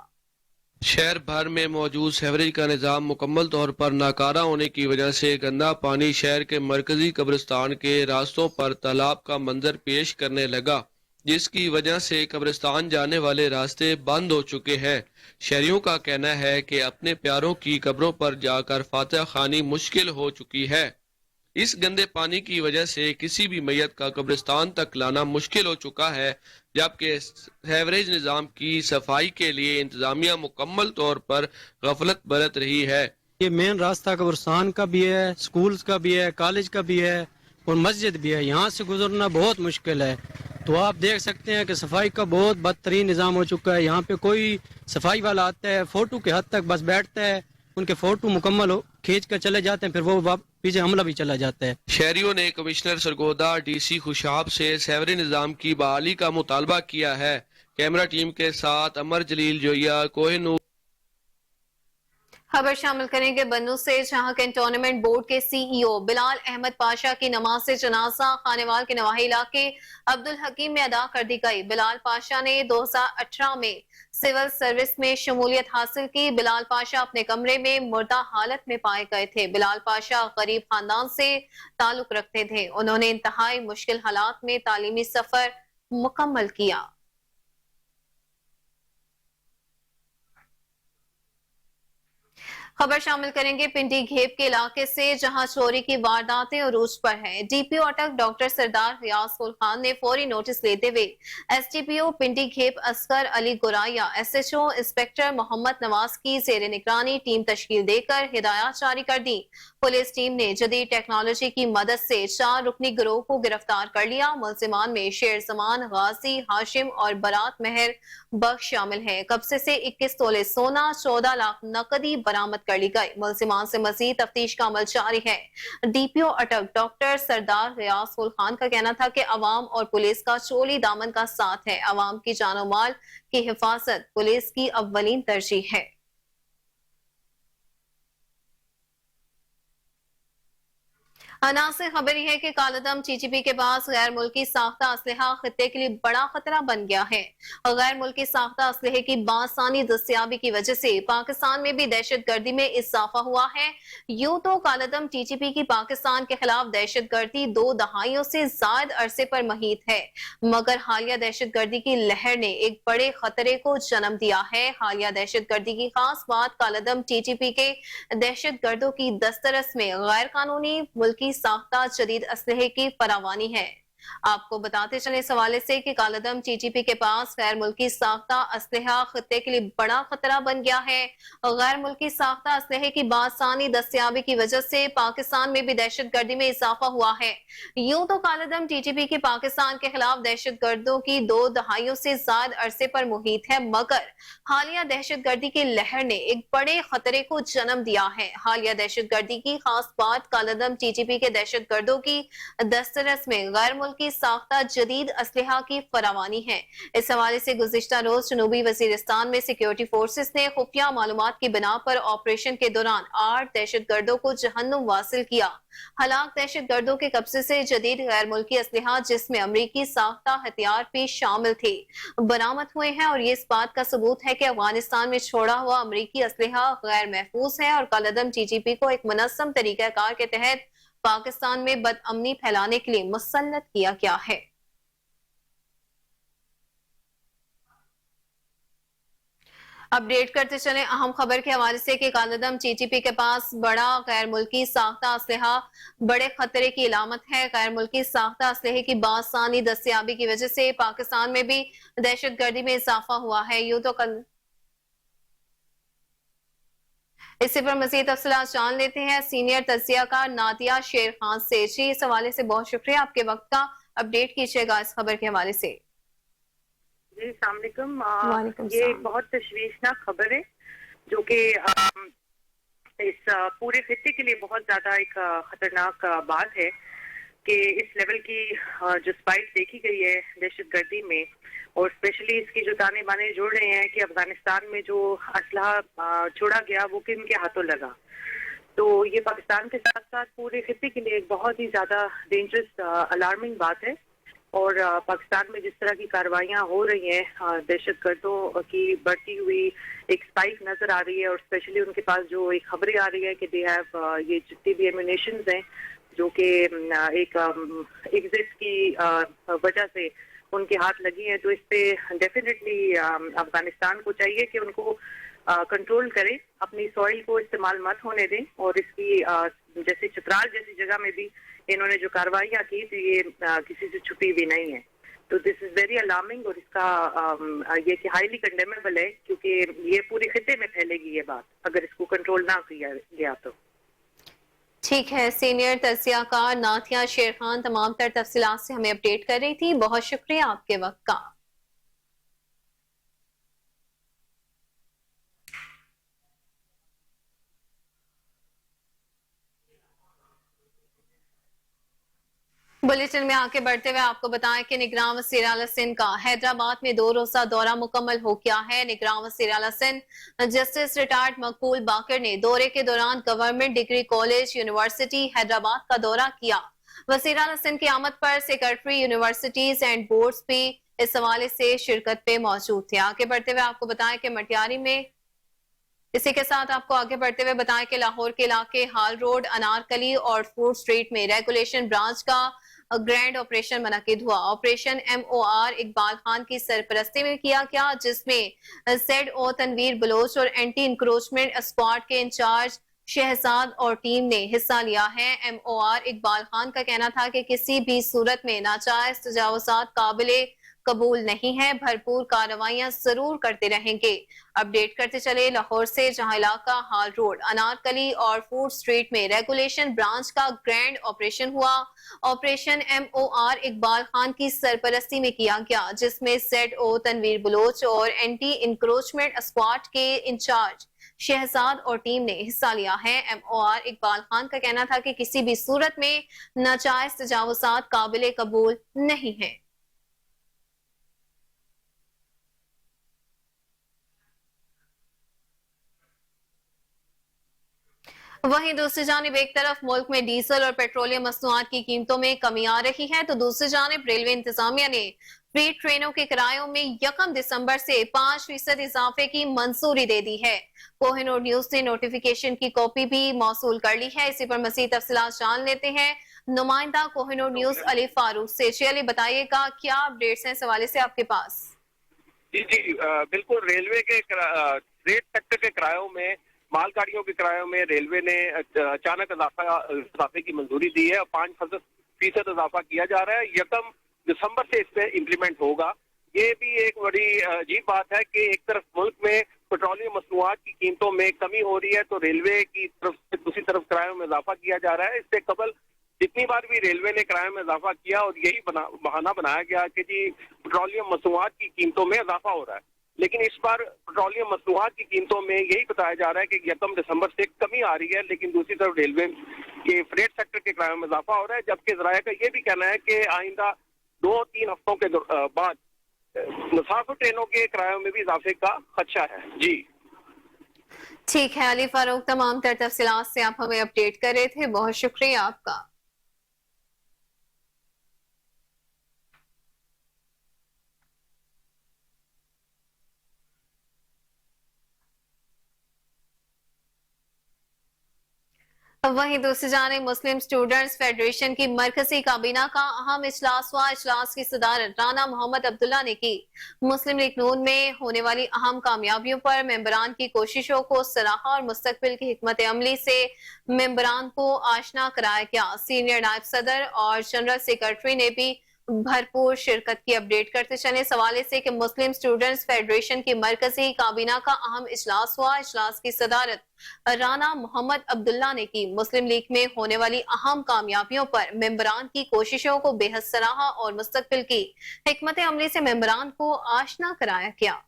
V: شہر بھر میں موجود سیوریج کا نظام مکمل طور پر ناکارہ ہونے کی وجہ سے گندا پانی شہر کے مرکزی قبرستان کے راستوں پر تالاب کا منظر پیش کرنے لگا، جس کی وجہ سے قبرستان جانے والے راستے بند ہو چکے ہیں. شہریوں کا کہنا ہے کہ اپنے پیاروں کی قبروں پر جا کر فاتحہ خوانی مشکل ہو چکی ہے. اس گندے پانی کی وجہ سے کسی بھی میت کا قبرستان تک لانا مشکل ہو چکا ہے، جبکہ سیوریج نظام کی صفائی کے لیے انتظامیہ مکمل طور پر غفلت برت رہی ہے.
W: یہ مین راستہ قبرستان کا بھی ہے، سکولز کا بھی ہے، کالج کا بھی ہے اور مسجد بھی ہے. یہاں سے گزرنا بہت مشکل ہے. تو آپ دیکھ سکتے ہیں کہ صفائی کا بہت بدترین نظام ہو چکا ہے. یہاں پہ کوئی صفائی والا آتا ہے، فوٹو کے حد تک بس بیٹھتا ہے، ان کے فوٹو مکمل ہو کھینچ کر چلے جاتے ہیں، پھر وہ پیچھے حملہ بھی چلا جاتا ہے.
V: شہریوں نے کمشنر سرگودا، DC خوشاب سے سیوریج نظام کی بحالی کا مطالبہ کیا ہے. کیمرہ ٹیم کے ساتھ امر جلیل جویا، کوہ نور.
A: خبر شامل کریں گے بنو سے جہاں کنٹونمنٹ بورڈ کے سی ای او بلال احمد پاشا کی نماز جنازہ خانوال کے نواحی علاقے عبدالحکیم میں ادا کر دی گئی. بلال پاشا نے 2018 میں سول سروس میں شمولیت حاصل کی. بلال پاشا اپنے کمرے میں مردہ حالت میں پائے گئے تھے. بلال پاشا غریب خاندان سے تعلق رکھتے تھے. انہوں نے انتہائی مشکل حالات میں تعلیمی سفر مکمل کیا. خبر شامل کریں گے پنڈی گھیپ کے علاقے سے جہاں چوری کی وارداتیں عروج پر ہیں. ڈی پی او اٹک ڈاکٹر سردار ریاض خان نے فوری نوٹس لیتے ہوئے ایس ڈی پی او پنڈی گھیپ اصغر علی گورایا، SHO انسپیکٹر محمد نواز کی زیر نگرانی ٹیم تشکیل دے کر ہدایات جاری کر دی. پولیس ٹیم نے جدید ٹیکنالوجی کی مدد سے 4 رکنی گروہ کو گرفتار کر لیا. ملزمان میں شیر زمان، غازی، ہاشم اور برات مہر بخش شامل ہیں. قبضے سے 21 تولے سونا، 14 لاکھ نقدی برآمد کر لی گئی. ملزمان سے مزید تفتیش کا عمل جاری ہے. ڈی پی او اٹک ڈاکٹر سردار ریاض خان کا کہنا تھا کہ عوام اور پولیس کا چولی دامن کا ساتھ ہے. عوام کی جان و مال کی حفاظت پولیس کی اولین ترجیح ہے. नासिर खबर यह है कि कालादम टीटीपी के पास गैर मुल्की साख्ता असलहा खत्ते के लिए बड़ा खतरा बन गया है। गैर मुल्की साख्ता असलहे की बासानी दस्तियाबी की वजह से पाकिस्तान में भी दहशत गर्दी में इजाफा हुआ है। यूं तो कालादम टीटीपी की पाकिस्तान के खिलाफ दहशत गर्दी 2 दहाइयों से ज्यादा अरसे पर मुहित है, मगर हालिया दहशत गर्दी की लहर ने एक बड़े खतरे को जन्म दिया है। हालिया दहशत गर्दी की खास बात कालादम टीटीपी के दहशत गर्दों की दस्तरस में गैर कानूनी मुल्की साख्ता जदीद असलहे की फरावानी है। आपको बताते चले इस हवाले से कि कालादम टीटीपी के पास गैर मुल्की साख्ता असलहा खत्ते के लिए बड़ा खतरा बन गया है। गैर मुल्की साख्ता असलहे की बासानी दस्तियाबी की वजह से पाकिस्तान में भी दहशत गर्दी में इजाफा हुआ है। यूं तो कालादम टीटीपी की पाकिस्तान के खिलाफ दहशत गर्दों की 2 दहाइयों से ज्यादा अरसे पर मुहित है, मगर हालिया दहशत गर्दी की लहर ने एक बड़े खतरे को जन्म दिया है। हालिया दहशत गर्दी की खास बात कालादम टीटीपी के दहशत गर्दों की दस्तरस में गैर की साख्ता जदीद असलहा की फरावानी है। इस हवाले से गुज़िश्ता रोज जनूबी वजीरिस्तान में सिक्योरिटी फोर्सेस ने खुफिया मालूमात की बिना पर ऑपरेशन के दौरान 8 दहशत गर्दों को जहन्नुम वासिल किया। हलाक दहशत गर्दों के कब्जे से जदीद गैर मुल्की असलहा जिसमें अमरीकी साख्ता हथियार भी शामिल थे बरामद हुए हैं, और ये इस बात का सबूत है कि अफगानिस्तान में छोड़ा हुआ अमरीकी असलहा गैर महफूज है और कालादम टीटीपी को एक मुनस्सम तरीकाकार के तहत पाकिस्तान में बदअमनी फैलाने के लिए मुसल्लत किया गया है। अपडेट करते चले अहम खबर के हवाले से कि कालादम टीटीपी के पास बड़ा गैर मुल्की साख्ता असलहा बड़े खतरे की इलामत है। गैर मुल्की साख्ता असलहे की बासानी दस्तियाबी की वजह से पाकिस्तान में भी दहशत गर्दी में इजाफा हुआ है। यूं तो इसी पर मजीद तफसीलात जान लेते हैं सीनियर तज्जियाकार नादिया शेर खान से। जी, इस हवाले से बहुत शुक्रिया, आपके वक्त का अपडेट कीजिएगा इस खबर के हवाले से।
B: जी वालेकुम। ये एक बहुत तशवीशनाक खबर है जो कि इस पूरे खित्ते के लिए बहुत ज्यादा एक खतरनाक बात है कि इस लेवल की जो स्पाइक देखी गई है दहशत गर्दी में, और स्पेशली इसकी जो ताने बाने जोड़ रहे हैं कि अफगानिस्तान में जो असलहा छोड़ा गया वो किन के हाथों लगा, तो ये पाकिस्तान के साथ साथ पूरे खित्ते के लिए एक बहुत ही ज्यादा डेंजरस अलार्मिंग बात है। और पाकिस्तान में जिस तरह की कार्रवाइयाँ हो रही हैं दहशत गर्दों की बढ़ती हुई एक स्पाइक नजर आ रही है, और स्पेशली उनके पास जो एक खबरें आ रही है कि दे हैव ये जितनी भी एम्यूनेशंस हैं जो कि एक एग्जिट की वजह से उनके हाथ लगी हैं, तो इस पे डेफिनेटली अफगानिस्तान को चाहिए कि उनको कंट्रोल करें, अपनी सॉइल को इस्तेमाल मत होने दें। और इसकी जैसे चित्राल जैसी जगह में भी इन्होंने जो कार्रवाइयाँ की तो ये किसी से छुपी भी नहीं है, तो दिस इज वेरी अलार्मिंग। और इसका ये कि हाईली कंडेमेबल है क्योंकि ये पूरे खित्ते में फैलेगी ये बात अगर इसको कंट्रोल ना किया गया तो।
A: ठीक है, सीनियर तज्जियाकार नाथिया शेर खान तमाम तर तफसीलात से हमें अपडेट कर रही थी। बहुत शुक्रिया आपके वक्त का। बुलेटिन में आगे बढ़ते हुए आपको बताएं कि निगरान वज़ीर आला सिंध का हैदराबाद में 2 रोज़ा दौरा मुकम्मल हो गया है। निगरान वज़ीर आला सिंध जस्टिस रिटायर्ड मकबूल बाकर ने दौरे के दौरान government degree college university Hyderabad का दौरा किया। वज़ीर आला सिंध की आमद पर सेक्रेटरी यूनिवर्सिटीज एंड बोर्ड्स भी इस हवाले से शिरकत पे मौजूद थे। आगे बढ़ते हुए आपको बताएं कि मटियारी में इसी के साथ आपको आगे बढ़ते हुए बताएं कि लाहौर के इलाके हाल रोड, अनारकली और फूड स्ट्रीट में रेगुलेशन ब्रांच का ग्रैंड ऑपरेशन मुनक्किद हुआ। ऑपरेशन MOR इकबाल खान की सरपरस्ती में किया गया, जिसमें ZO तनवीर बलोच और एंटी इंक्रोचमेंट स्क्वाड के इंचार्ज शहजाद और टीम ने हिस्सा लिया है। MOR इकबाल खान का कहना था कि किसी भी सूरत में नाजायज तजावुज़ात काबिले कबूल नहीं है, भरपूर कार्रवाइयां जरूर करते रहेंगे। अपडेट करते चले लाहौर से, जहां इलाका हाल रोड, अनारकली और फूड स्ट्रीट में रेगुलेशन ब्रांच का ग्रैंड ऑपरेशन हुआ। ऑपरेशन MOR इकबाल खान की सरपरस्ती में किया गया, जिसमें ZO तनवीर बलोच और एंटी इंक्रोचमेंट स्क्वाड के इंचार्ज शहजाद और टीम ने हिस्सा लिया है। MOR इकबाल खान का कहना था कि किसी भी सूरत में नाजायज तजावुज़ात काबिले कबूल नहीं है। वहीं दूसरी जानिब एक तरफ मुल्क में डीजल और पेट्रोलियम मसनूआत की कीमतों में कमी आ रही है, तो दूसरी जानिब रेलवे इंतजामिया ने फ्री ट्रेनों के किरायों में 1 दिसंबर से 5% इजाफे की मंजूरी दे दी है। कोहिनूर न्यूज ने नोटिफिकेशन की कॉपी भी मौसूल कर ली है। इसी पर मजीद तफसीलात जान लेते हैं नुमाइंदा कोहिनूर न्यूज अली फारूक से। चलिए बताइएगा क्या अपडेट्स हैं इस हवाले से आपके पास।
D: जी बिल्कुल, रेलवे के रेट सेक्टर के किरायों में, मालगाड़ियों के किरायों में रेलवे ने अचानक इजाफे की मंजूरी दी है और 5% इजाफा किया जा रहा है। 1 दिसंबर से इस पे इम्प्लीमेंट होगा। ये भी एक बड़ी अजीब बात है कि एक तरफ मुल्क में पेट्रोलियम मसनूआत की कीमतों में कमी हो रही है तो रेलवे की तरफ से दूसरी तरफ किरायों में इजाफा किया जा रहा है। इससे कबल जितनी बार भी रेलवे ने किराए में इजाफा किया और यही बहाना बनाया गया कि जी पेट्रोलियम मसनूआत की कीमतों में इजाफा हो रहा है, लेकिन इस बार पेट्रोलियम मसनूआत की कीमतों में यही बताया जा रहा है कि 1 दिसंबर से कमी आ रही है, लेकिन दूसरी तरफ रेलवे के फ्रेट सेक्टर के किरायों में इजाफा हो रहा है। जबकि ज़राए का ये भी कहना है कि आइंदा 2-3 हफ्तों के बाद मुसाफिर ट्रेनों के किरायों में भी इजाफे का खदशा है। जी
A: ठीक है अली फारूक, तमाम तर तफसीलात से आप हमें अपडेट कर रहे थे, बहुत शुक्रिया आपका। वहीं दूसरी जानिब मुस्लिम स्टूडेंट्स फेडरेशन की मरकजी काबीना का अहम इजलास हुआ। इजलास की सदारत राना मोहम्मद अब्दुल्ला ने की। मुस्लिम लीग नून में होने वाली अहम कामयाबियों पर मेंबरान की कोशिशों को सराहा और मुस्तकबिल की हिकमत अमली से मेंबरान को आशना कराया गया। सीनियर नायब सदर और जनरल सेक्रेटरी ने भी भरपूर शिरकत की। अपडेट करते चले इस हवाले से कि मुस्लिम स्टूडेंट्स फेडरेशन की मरकजी काबीना का अहम इजलास हुआ। इजलास की सदारत राना मोहम्मद अब्दुल्ला ने की। मुस्लिम लीग में होने वाली अहम कामयाबियों पर मेंबरान की कोशिशों को बेहद सराहा और मुस्तकबिल की हिकमत अमली से मेंबरान को आशना कराया गया।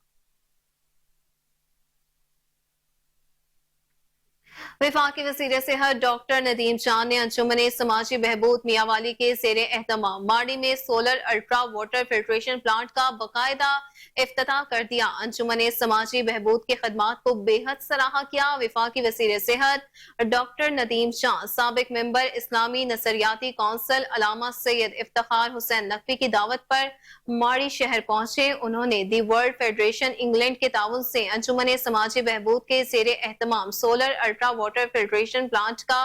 A: वफाकी वज़ीर सेहत डॉक्टर नदीम जान ने अंजुमन समाजी बहबूद मियांवाली के ज़ेरे एहतमाम माड़ी में solar ultra water filtration plant का बाकायदा इफ्तिताह कर दिया। अंजुमन समाजी बहबूद की खदमात को बेहद सराहा किया। वफाकी वज़ीर सेहत डॉक्टर नदीम जान साबिक मेंबर इस्लामी नसरियाती कौंसिल अलामा सैयद इफ्तिखार हुसैन नकवी की दावत पर माड़ी शहर पहुंचे। उन्होंने दी वर्ल्ड फेडरेशन इंग्लैंड के ताउन से अंजुमन समाजी बहबूद के ज़ेरे एहतमाम solar ultra water filtration plant का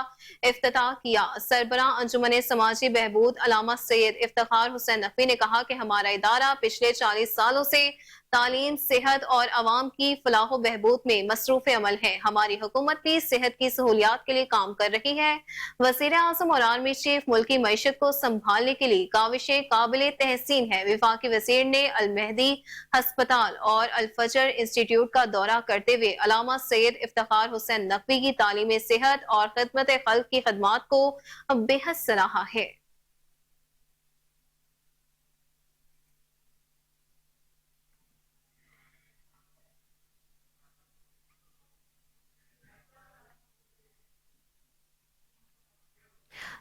A: इफ्तिताह किया। सरबरा अंजुमन समाजी बहबूद अलामा सैयद इफ्तिखार हुसैन नकवी ने कहा कि हमारा इदारा पिछले 40 सालों से तालीम, सेहत और अवाम की फलाह बहबूद में मसरूफ अमल है। हमारी हुकूमत भी सेहत की सहूलियात के लिए काम कर रही है। वज़ीर आज़म और आर्मी चीफ मुल्की मईशत को संभालने के लिए काविशें काबिल तहसीन है। वफाकी वज़ीर ने अल मेहदी हस्पताल और अल फजर इंस्टीट्यूट का दौरा करते हुए अलामा सैयद इफ्तिखार हुसैन नकवी की तालीम सेहत और खिदमत खल्क की खदमात को बेहद सराहा है।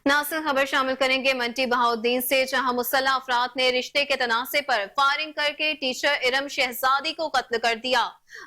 A: नासिर खबर शामिल करेंगे मंटी बहाउद्दीन से, जहां मुसल्लह अफराद ने रिश्ते के तनासे पर फायरिंग करके टीचर इरम शहजादी को कत्ल कर दिया।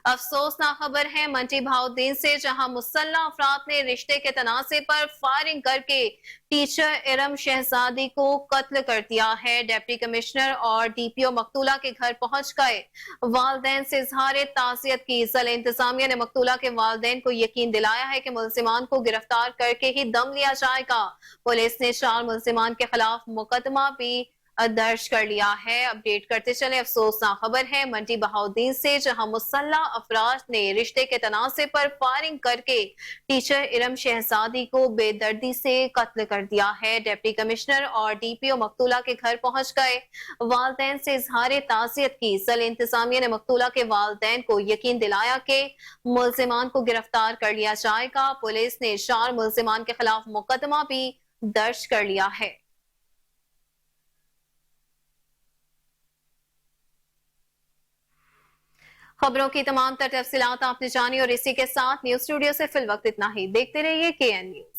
A: अफसोसनाक खबर है मंटी बहाउद्दीन से, जहां मुसल्लह अफराद ने रिश्ते के तनासे पर फायरिंग करके टीचर इरम शहजादी को कत्ल कर दिया है। डिप्टी कमिश्नर और डीपीओ मकतूला के घर पहुंच गए, वालदैन से इजहार ताज़ियत की। ज़िला इंतजामिया ने मकतूला के वालदैन को यकीन दिलाया है कि मुल्जिमान को गिरफ्तार करके ही दम लिया जाएगा। पुलिस ने 4 मुल्जिमान के खिलाफ मुकदमा भी दर्ज कर लिया है। अपडेट करते चले अफसोसनाक खबर है मंटी बहाउद्दीन से, जहां मुसल्लह अफराद ने रिश्ते के तनासे पर फायरिंग करके टीचर इरम शहजादी को बेदर्दी से कत्ल कर दिया है। डिप्टी कमिश्नर और डीपीओ मकतूला के घर पहुंच गए, वालदैन से इजहार ताज़ियत की। ज़िला इंतजामिया ने मकतूला के वालदैन को यकीन दिलाया कि मुल्जिमान को गिरफ्तार कर लिया जाएगा। पुलिस ने 4 मुल्जिमान के खिलाफ मुकदमा भी दर्ज कर लिया है। खबरों की तमाम तफसीलात आपने जानी और इसी के साथ न्यूज स्टूडियो से फिल वक्त इतना ही। देखते रहिए KN न्यूज।